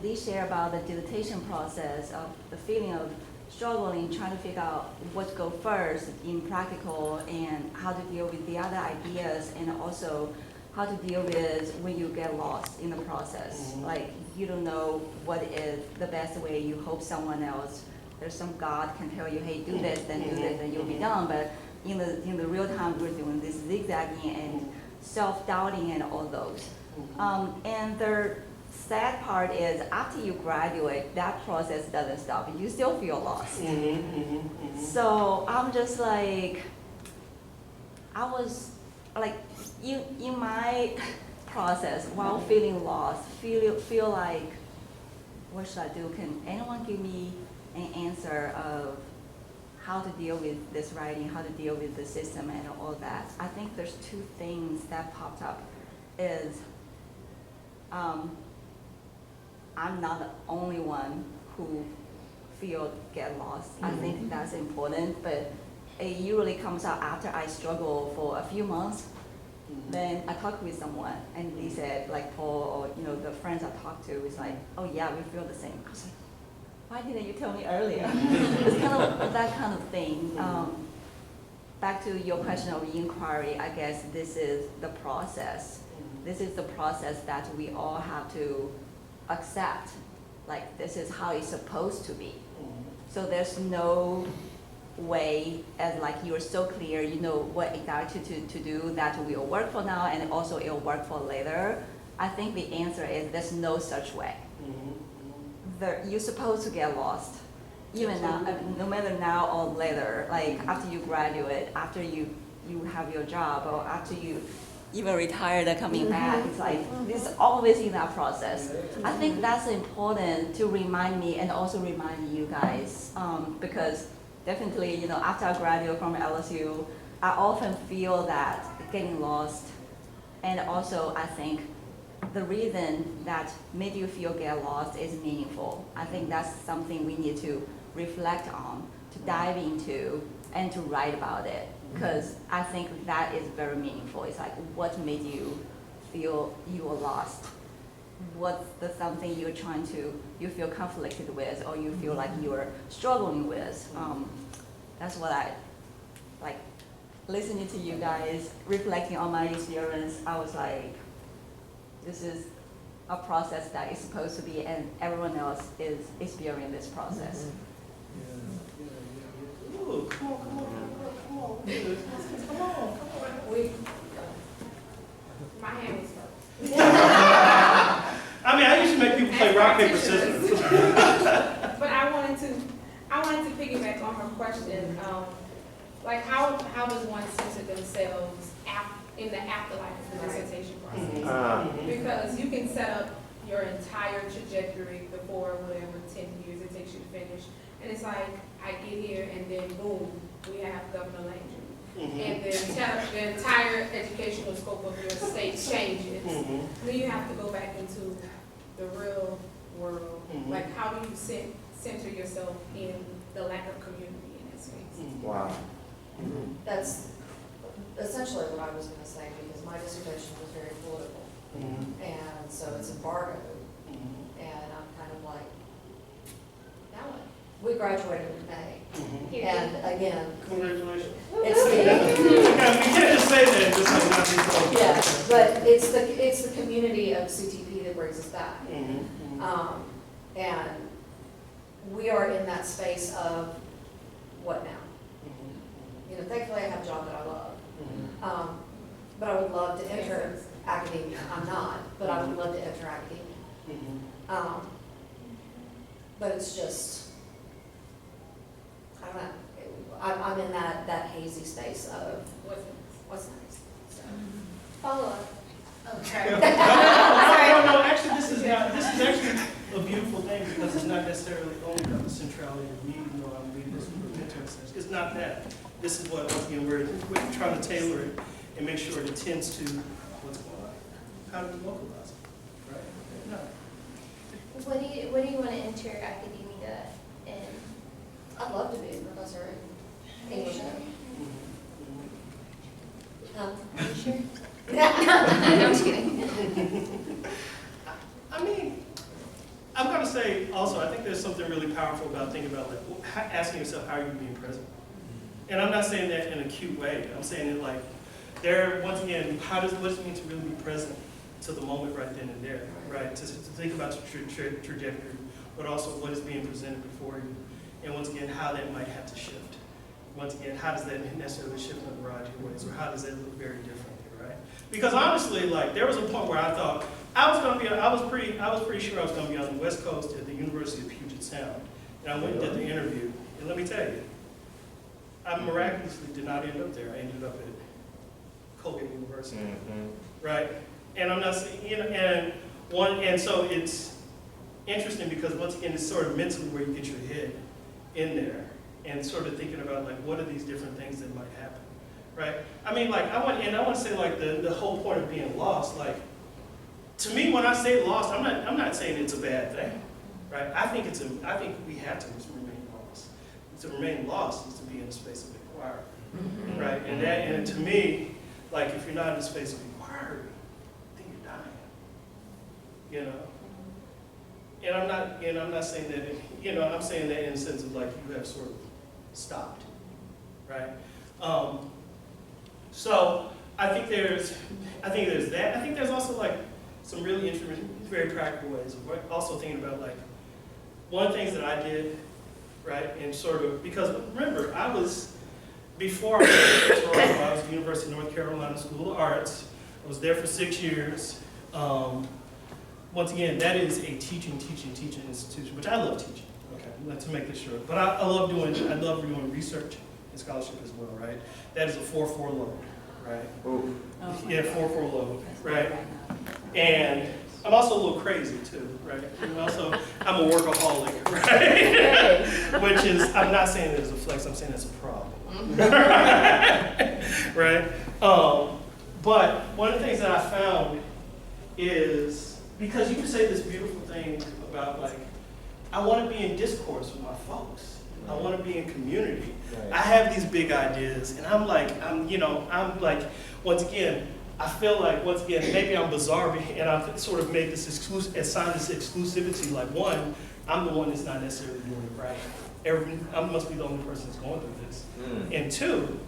they share about the dissertation process of the feeling of struggling, trying to figure out what to go first in practical and how to deal with the other ideas, and also how to deal with when you get lost in the process. Like you don't know what is the best way, you hope someone else, there's some God can tell you, hey, do this, then do this, and you'll be done. But in the real time, we're doing this zigzagging and self-doubting and all those. And the sad part is after you graduate, that process doesn't stop. You still feel lost. So I'm just like, I was like, in my process, while feeling lost, feel like, what should I do? Can anyone give me an answer of how to deal with this writing, how to deal with the system and all that? I think there's two things that popped up. Is I'm not the only one who get lost. I think that's important, but it usually comes out after I struggle for a few months. Then I talked with someone and they said, like Paul or the friends I talked to is like, oh yeah, we feel the same. I was like, why didn't you tell me earlier? It's kind of that kind of thing. Back to your question of inquiry, I guess this is the process. This is the process that we all have to accept. Like, this is how it's supposed to be. So there's no way, as like you're so clear, you know what exactly to do that will work for now and also it'll work for later. I think the answer is there's no such way. You're supposed to get lost, even now, no matter now or later, like after you graduate, after you have your job, or after you even retired and coming back, it's like, it's always in that process. I think that's important to remind me and also remind you guys, because definitely, you know, after I graduate from LSU, I often feel that getting lost, and also I think the reason that made you feel get lost is meaningful. I think that's something we need to reflect on, to dive into, and to write about it. Because I think that is very meaningful. It's like, what made you feel you were lost? What's the something you're trying to, you feel conflicted with, or you feel like you're struggling with? That's what I, like, listening to you guys, reflecting on my experience, I was like, this is a process that is supposed to be, and everyone else is experiencing this process. Ooh, come on. My hand is up. I mean, I usually make people play rock, paper, scissors. But I wanted to piggyback on her question. Like, how does one center themselves in the afterlife of the dissertation process? Because you can set up your entire trajectory before whatever 10 years it takes you to finish, and it's like, I get here and then boom, we have Governor Landry. And the entire educational scope of your state changes. Then you have to go back into the real world. Like, how do you center yourself in the lack of community in that space? Wow. That's essentially what I was going to say, because my dissertation was very political. And so it's embargoed. And I'm kind of like, now what? We graduated in May. And again, Congratulations. it's the, We can't just say that, just like not be told. yeah, but it's the community of CTP that brings us back. And we are in that space of what now? You know, thankfully I have a job that I love. But I would love to enter academia. I'm not, but I would love to enter academia. But it's just, I don't know. I'm in that hazy space of what's next. So. Follow up. Okay. No, actually, this is actually a beautiful thing, because it's not necessarily only about the centrality of me, even though I'm reading this from a mentor sense. It's not that. This is what, once again, we're trying to tailor it and make sure it attends to what's going on. How do we localize it, right? No. What do you want to enter academia in? I'd love to be a professor in English. Are you sure? No, I'm just kidding. I mean, I'm going to say also, I think there's something really powerful about thinking about, like, asking yourself, how are you being present? And I'm not saying that in a cute way. I'm saying it like, once again, what does it mean to really be present to the moment right then and there, right? To think about your trajectory, but also what is being presented before you. And once again, how that might have to shift. Once again, how does that necessarily shift in a variety of ways, or how does that look very differently, right? Because honestly, like, there was a point where I thought I was pretty sure I was going to be on the West Coast at the University of Puget Sound, and I went and did the interview. And let me tell you, I miraculously did not end up there. I ended up at Colgate University, right? And I'm not saying, you know, and so it's interesting because once again, it's sort of mentally where you get your head in there and sort of thinking about, like, what are these different things that might happen, right? I mean, like, I want to say, like, the whole point of being lost, like, to me, when I say lost, I'm not saying it's a bad thing, right? I think we have to remain lost. To remain lost is to be in a space of inquiry, right? And to me, like, if you're not in a space of inquiry, then you're dying, you know? And I'm not saying that, I'm saying that in the sense of like you have sort of stopped, right? So I think there's that. I think there's also like some really interesting, very practical ways of also thinking about like, one of the things that I did, right, and sort of, because remember, before I went to Toronto, I was at the University of North Carolina School of Arts. I was there for 6 years. Once again, that is a teaching institution, which I love teaching, okay, let's make this sure. But I love doing research and scholarship as well, right? That is a 4-4 load, right? Oh, Yeah, 4-4 load, right? And I'm also a little crazy too, right? And also, I'm a workaholic, right? Which is, I'm not saying it as a flex, I'm saying it's a problem, right? But one of the things that I found is, because you can say this beautiful thing about like, I want to be in discourse with my folks. I want to be in community. Right. I have these big ideas, and I'm like, once again, I feel like, once again, maybe I'm bizarre, and I've sort of made this assigned this exclusivity, like one, I'm the one that's not necessarily doing it right. I must be the only person that's going through this. And two,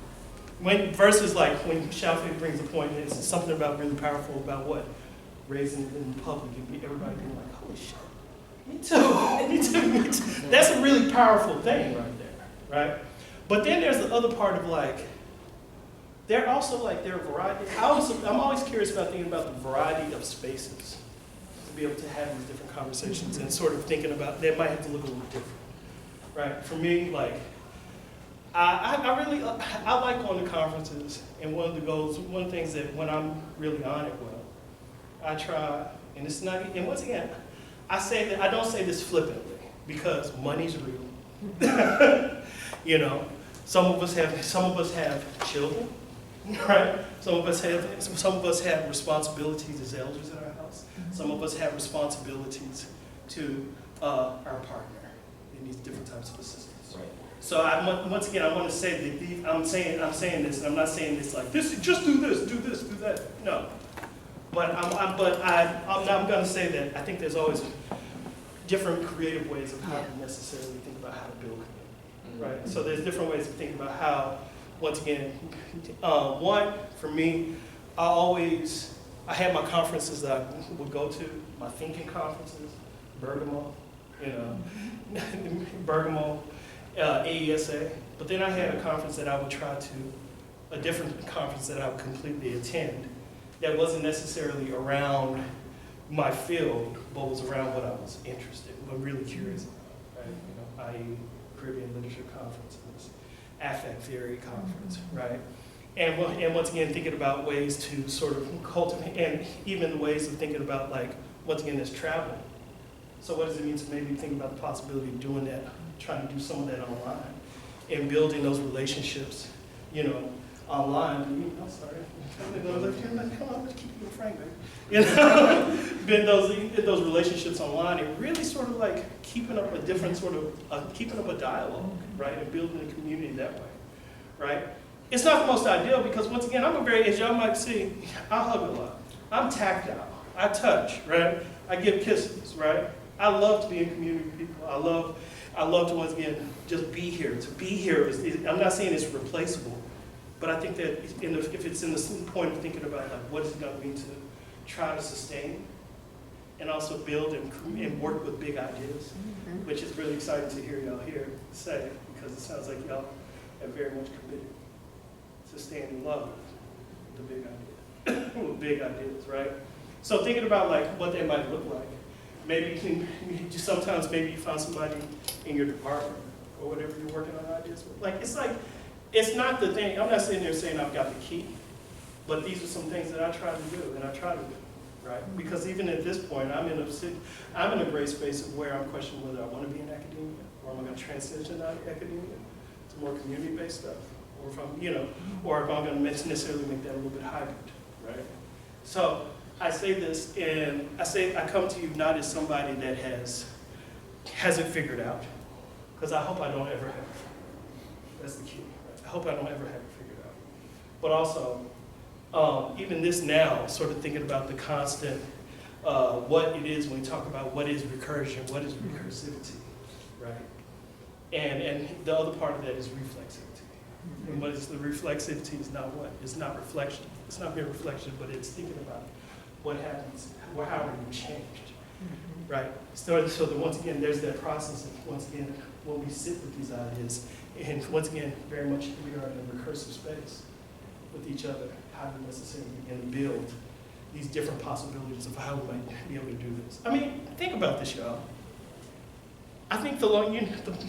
versus like when Xiaofei brings a point, and it's something about really powerful about what? Raising in public and everybody being like, holy shit, me too. That's a really powerful thing right there, right? But then there's the other part of like, there are variety. I'm always curious about thinking about the variety of spaces to be able to have these different conversations and sort of thinking about, they might have to look a little different, right? For me, like, I like going to conferences, and one of the things that when I'm really on it well, I try, and it's not, and once again, I say that, I don't say this flippantly, because money's real. Some of us have children, right? Some of us have responsibilities as elders in our house. Some of us have responsibilities to our partner in these different types of assistance. Right. So once again, I want to say that I'm saying this, and I'm not saying this like this. Just do this, do that. No. But I'm going to say that I think there's always different creative ways of how to necessarily think about how to build community, right? So there's different ways of thinking about how, once again, one, for me, I had my conferences that I would go to, my thinking conferences, Bergamo, AESA, but then I had a conference that I would a different conference that I would completely attend, that wasn't necessarily around my field, but was around what I was interested in, but really curious about, right? i.e. Caribbean Literature Conferences, Affect Theory Conference, right? And once again, thinking about ways to sort of cultivate, and even the ways of thinking about, like, once again, this travel. So what does it mean to maybe think about the possibility of doing that, trying to do some of that online, and building those relationships, online. I'm sorry. Come on, let's keep you frank, baby. Build those relationships online, and really sort of like keeping up a dialogue, right, and building a community that way, right? It's not the most ideal because, once again, as y'all might see, I hug a lot. I'm tactile. I touch, right? I give kisses, right? I love to be in community with people. I love to, once again, just be here. To be here I'm not saying it's replaceable, but I think that if it's in the point of thinking about like what is it going to mean to try to sustain and also build and work with big ideas, which is really exciting to hear y'all here say, because it sounds like y'all have very much committed to staying in love with the big ideas, with big ideas, right? So thinking about like what they might look like. Maybe sometimes you find somebody in your department or whatever you're working on ideas with. It's not the thing. I'm not sitting there saying I've got the key, but these are some things that I try to do, right? Because even at this point, I'm in a great space of where I'm questioning whether I want to be in academia, or am I going to transition out of academia to more community-based stuff, or if I'm going to necessarily make that a little bit hybrid, right? So I say this, and I come to you not as somebody that hasn't figured out, because I hope I don't ever have. That's the key. Right? I hope I don't ever have it figured out. But also, even this now, sort of thinking about the constant what it is when we talk about what is recursion, what is recursivity, right? And the other part of that is reflexivity. And what is the reflexivity is not what? It's not reflection. It's not mere reflection, but it's thinking about what happens, how are you changed, right? So that once again, there's that process of, once again, when we sit with these ideas, and once again, very much we are in a recursive space with each other, how do we necessarily begin to build these different possibilities of how we might be able to do this. I mean, think about this, y'all. I think the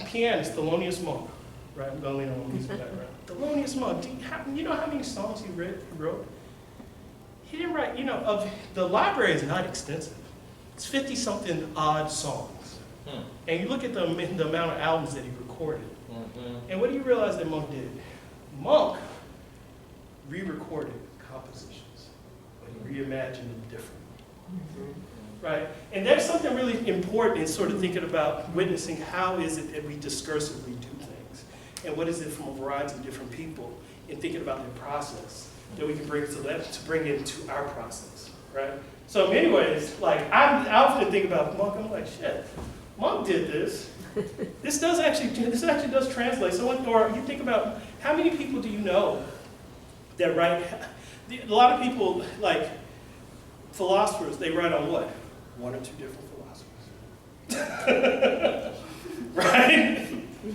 pianist, Thelonious Monk, right? I'm going to lean on my music background. Thelonious Monk, you know how many songs he wrote? He didn't write, of the library is not extensive. It's 50-something odd songs. And you look at the amount of albums that he recorded. And what do you realize that Monk did? Monk re-recorded compositions, but he reimagined them differently. Right? And there's something really important in sort of thinking about witnessing how is it that we discursively do things, and what is it from a variety of different people, and thinking about their process that we can bring to bring it into our process, right? So in many ways, like I often think about Monk, I'm like, shit, Monk did this. This actually does translate. So or you think about how many people do you know that write? A lot of people, like philosophers, they write on what? One or two different philosophers. Right?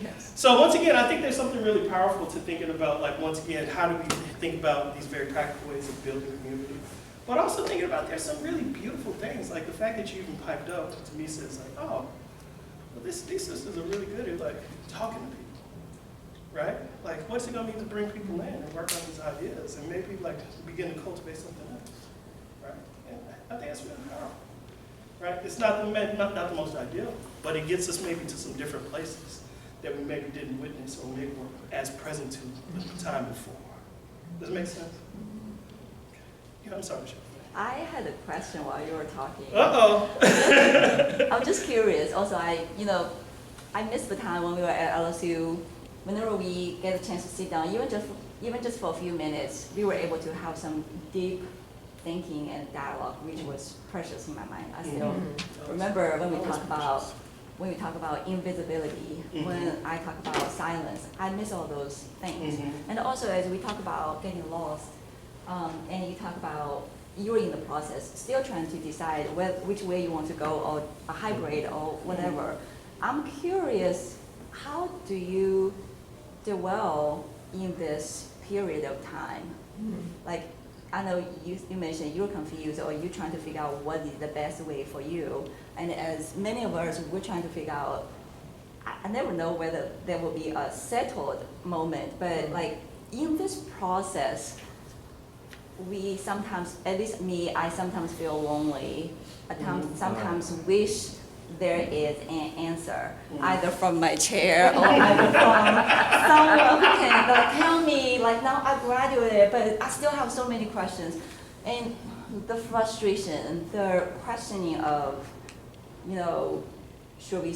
Yes. So once again, I think there's something really powerful to thinking about, like, once again, how do we think about these very practical ways of building community? But also thinking about there's some really beautiful things, like the fact that you even piped up to me says, like, oh, well, these sisters are really good at, like, talking to people, right? Like, what's it gonna mean to bring people in and work on these ideas and maybe, like, begin to cultivate something else, right? And I think that's really powerful. Right? It's not the most ideal, but it gets us maybe to some different places that we maybe didn't witness or maybe were as present to the time before. Does it make sense? Okay. Yeah, I'm sorry, Michelle. I had a question while you were talking. Uh-oh. I'm just curious. Also, I missed the time when we were at LSU. Whenever we get a chance to sit down, even just for a few minutes, we were able to have some deep thinking and dialogue, which was precious in my mind. I still remember when we talk about invisibility, when I talk about silence, I miss all those things. And also as we talk about getting lost, and you talk about you're in the process, still trying to decide which way you want to go, or a hybrid or whatever. I'm curious, how do you dwell in this period of time? Like, I know you mentioned you're confused or you're trying to figure out what is the best way for you. And as many of us, we're trying to figure out, I never know whether there will be a settled moment, but like in this process, we sometimes, at least me, I sometimes feel lonely. I sometimes wish there is an answer, either from my chair or either from someone who can tell me, like, now I graduated, but I still have so many questions. And the frustration, the questioning of, should we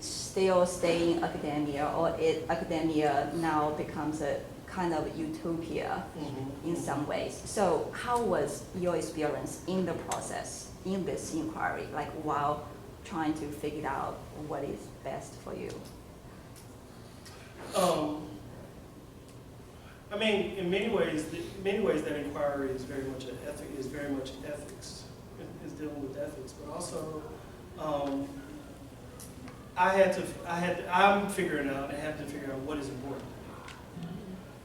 still stay in academia, or academia now becomes a kind of utopia in some ways. So how was your experience in the process, in this inquiry, like while trying to figure out what is best for you? I mean, in many ways, that inquiry is very much ethics, is dealing with ethics, but also I'm figuring out, I have to figure out what is important,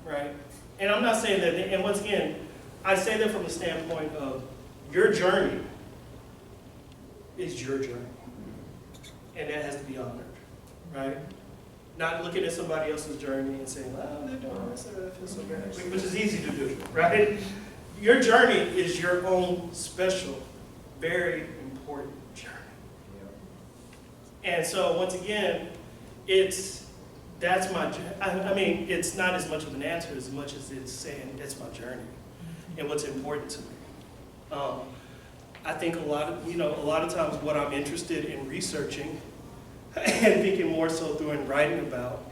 right? And I'm not saying that, and once again, I say that from the standpoint of your journey is your journey. And that has to be honored, right? Not looking at somebody else's journey and saying, well, they're doing this, I feel so bad, which is easy to do, right? Your journey is your own special, very important journey. And so once again, it's not as much of an answer as much as it's saying that's my journey and what's important to me. I think a lot of times what I'm interested in researching and thinking more so through and writing about,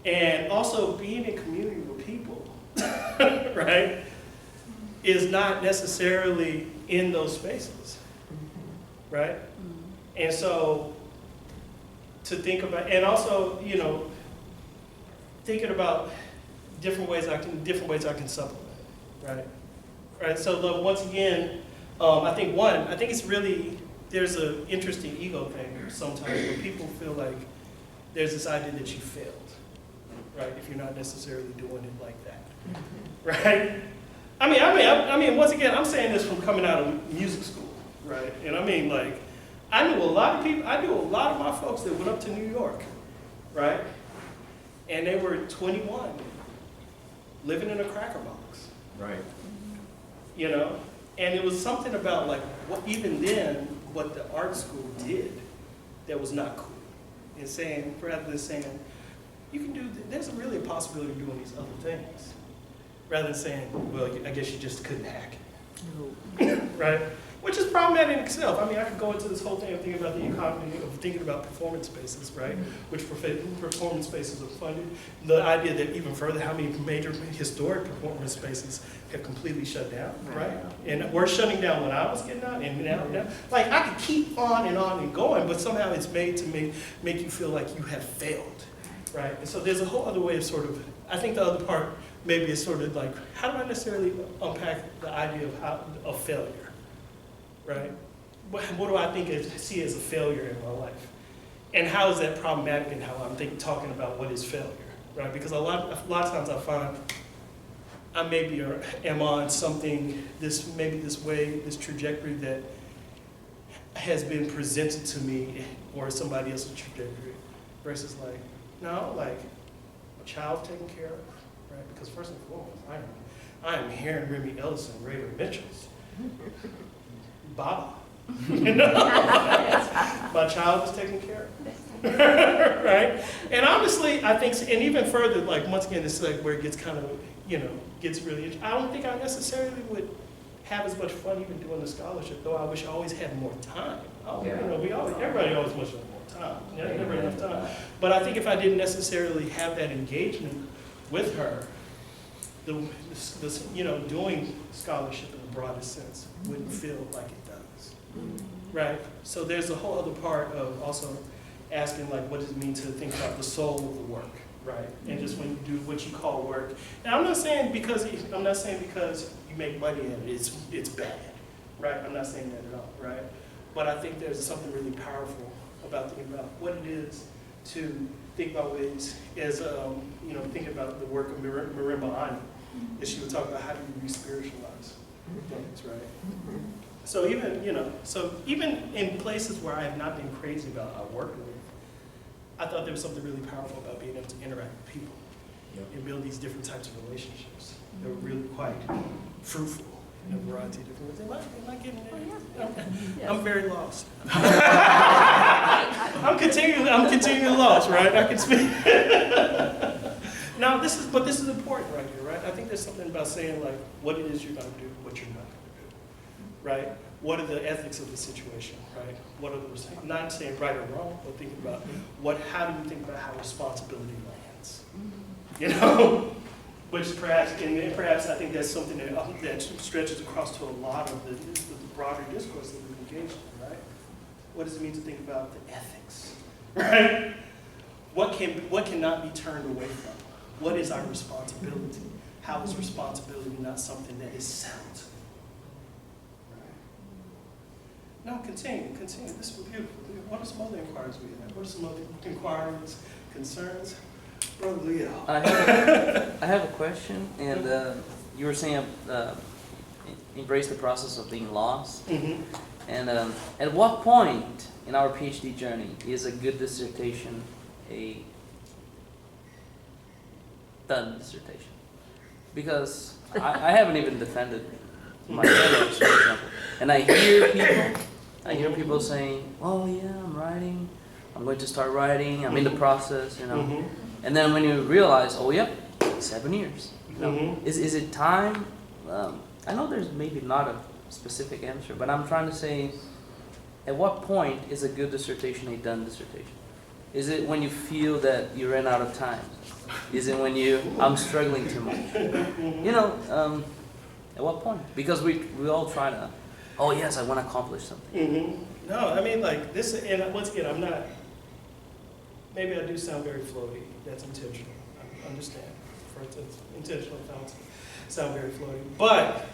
and also being in community with people, right, is not necessarily in those spaces. right? And so to think about, and also, you know, thinking about different ways I can supplement, right? Right. So look, once again, I think it's really, there's an interesting ego thing sometimes where people feel like there's this idea that you failed, right? If you're not necessarily doing it like that, right? I mean, once again, I'm saying this from coming out of music school, right? And I mean, like, I knew a lot of my folks that went up to New York, right? And they were 21, living in a cracker box. Right. You know? And it was something about, like, what even then, what the art school did that was not cool. And saying, rather than saying, you can do, there's really a possibility of doing these other things. Rather than saying, well, I guess you just couldn't hack it. Right? Which is problematic in itself. I mean, I could go into this whole thing of thinking about the economy, of thinking about performance spaces, right? Which performance spaces are funded. The idea that even further, how many major historic performance spaces have completely shut down, right? And were shutting down when I was getting out, and now. Like, I could keep on and going, but somehow it's made to make you feel like you have failed, right? And so there's a whole other way of sort of, I think the other part maybe is sort of like, how do I necessarily unpack the idea of failure? Right? What do I see as a failure in my life? And how is that problematic in how I'm talking about what is failure? Right? Because a lot of times I find I maybe am on something, this trajectory that has been presented to me or somebody else's trajectory versus like, no, like a child taken care of, right? Because first and foremost, I am hearing Remy Ellison, Rayford Mitchell's. Baba. You know? My child was taken care of. Right? And honestly, I think, and even further, like once again, it's like where it gets kind of, you know, gets really, I don't think I necessarily would have as much fun even doing the scholarship, though I wish I always had more time. You know, everybody always wishes more time. You know, never enough time. But I think if I didn't necessarily have that engagement with her, you know, doing scholarship in the broadest sense wouldn't feel like it does, right? So there's a whole other part of also asking, like, what does it mean to think about the soul of the work, right? And just when you do what you call work, and I'm not saying because you make money at it, it's bad, right? I'm not saying that at all, right? But I think there's something really powerful about thinking about what it is to think about ways as, you know, thinking about the work of Marimba Ani, as she would talk about how do you re-spiritualize things, right? So even, you know, even in places where I have not been crazy about our work with, I thought there was something really powerful about being able to interact with people and build these different types of relationships that were really quite fruitful in a variety of different ways. Am I getting there? I'm very lost. I'm continually lost, right? I can speak. Now, this is important right here, right? I think there's something about saying, like, what it is you're going to do, what you're not going to do, right? What are the ethics of the situation, right? What are the, not saying right or wrong, but thinking about how do you think about how responsibility lands, you know? Which perhaps I think that's something that stretches across to a lot of the broader discourse that we've engaged in, right? What does it mean to think about the ethics, right? What cannot be turned away from? What is our responsibility? How is responsibility not something that is settled? Right? No, continue. This is beautiful. What are some other inquiries we have? What are some other inquiries, concerns? Brother Leo. I have a question, and you were saying embrace the process of being lost. Mm-hmm. And at what point in our PhD journey is a good dissertation a done dissertation? Because I haven't even defended my fellows, for example, and I hear people saying, "Oh yeah, I'm going to start writing. I'm in the process, you know." Mm-hmm. And then when you realize, oh yep, 7 years. You know? Mm-hmm. Is it time? I know there's maybe not a specific answer, but I'm trying to say, at what point is a good dissertation a done dissertation? Is it when you feel that you ran out of time? Is it when I'm struggling too much? You know, at what point? Because we all try to oh yes, I want to accomplish something. No, I mean, like, this, and once again, I'm not, maybe I do sound very floaty, that's intentional, I understand, for instance, intentional sound very floaty, but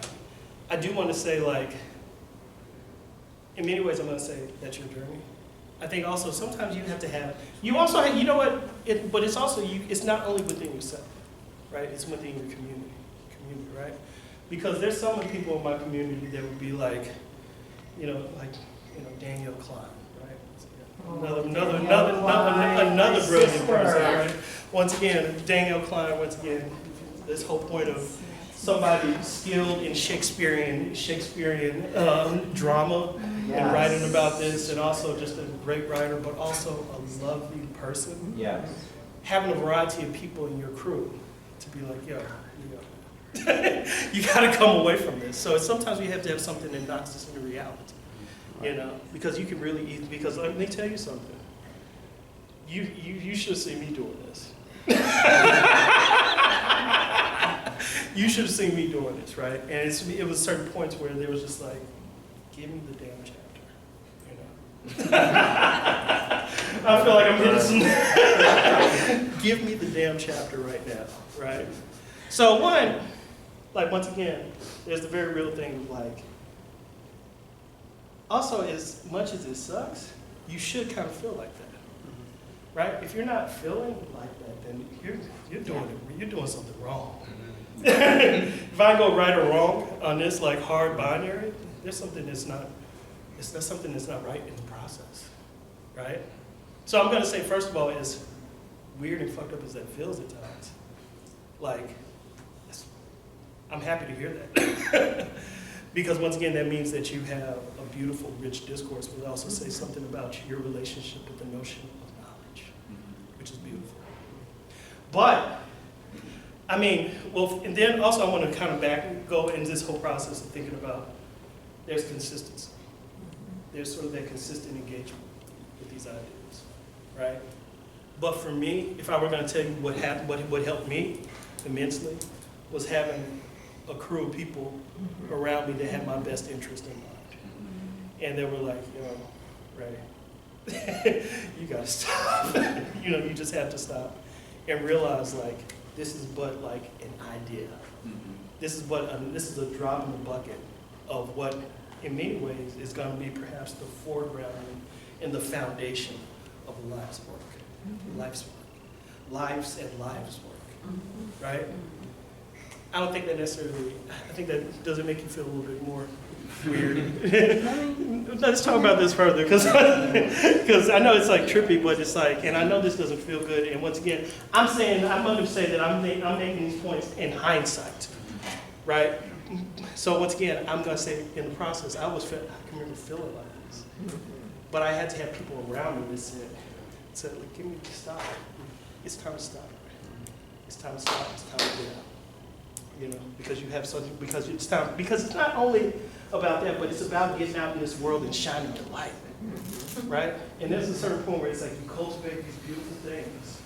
I do want to say, like, in many ways I'm going to say that's your journey. I think also sometimes you have to have, you also have, you know what, but it's also, it's not only within yourself, right, it's within your community, right? Because there's some people in my community that would be like, Daniel Klein, right? Another brilliant person, right? Once again, Daniel Klein, this whole point of somebody skilled in Shakespearean drama and writing about this, and also just a great writer, but also a lovely person. Yes. Having a variety of people in your crew to be like, you got to come away from this. So sometimes we have to have something that knocks us into reality, because you can really easily, because let me tell you something. You should see me doing this. You should have seen me doing this, right? And it was certain points where there was just like, give me the damn chapter, I feel like I'm hitting some, give me the damn chapter right now, right? So once again, there's the very real thing of like, also as much as it sucks, you should kind of feel like that, right? If you're not feeling like that, then you're doing something wrong. If I go right or wrong on this like hard binary, there's something that's not right in the process, right? So I'm gonna say, first of all, as weird and fucked up as that feels at times, like, I'm happy to hear that. Because once again, that means that you have a beautiful, rich discourse, but also say something about your relationship with the notion of knowledge, which is beautiful. But, I mean, and then also I want to kind of go into this whole process of thinking about, there's consistency. There's sort of that consistent engagement with these ideas, right? But for me, if I were going to tell you what helped me immensely, was having a crew of people around me that had my best interest in mind. And they were like, Ray, you gotta stop. You just have to stop and realize like, this is but like an idea. This is a drop in the bucket of what in many ways is gonna be perhaps the foreground and the foundation of a life's work. Life's work, right? I don't think that necessarily, I think that doesn't make you feel a little bit more weird. Let's talk about this further, because I know it's like trippy, but it's like, and I know this doesn't feel good, and once again, I'm going to say that I'm making these points in hindsight, right? So once again, I'm going to say in the process, I can remember feeling like this, but I had to have people around me that said, like, give me the stop. It's time to stop. It's time to stop. It's time to get out. Because you have something, because it's time, because it's not only about that, but it's about getting out in this world and shining your light, right? And there's a certain point where it's like you cultivate these beautiful things,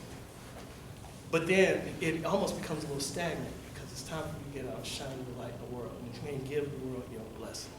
but then it almost becomes a little stagnant because it's time for you to get out and shine your light in the world and give the world your blessing.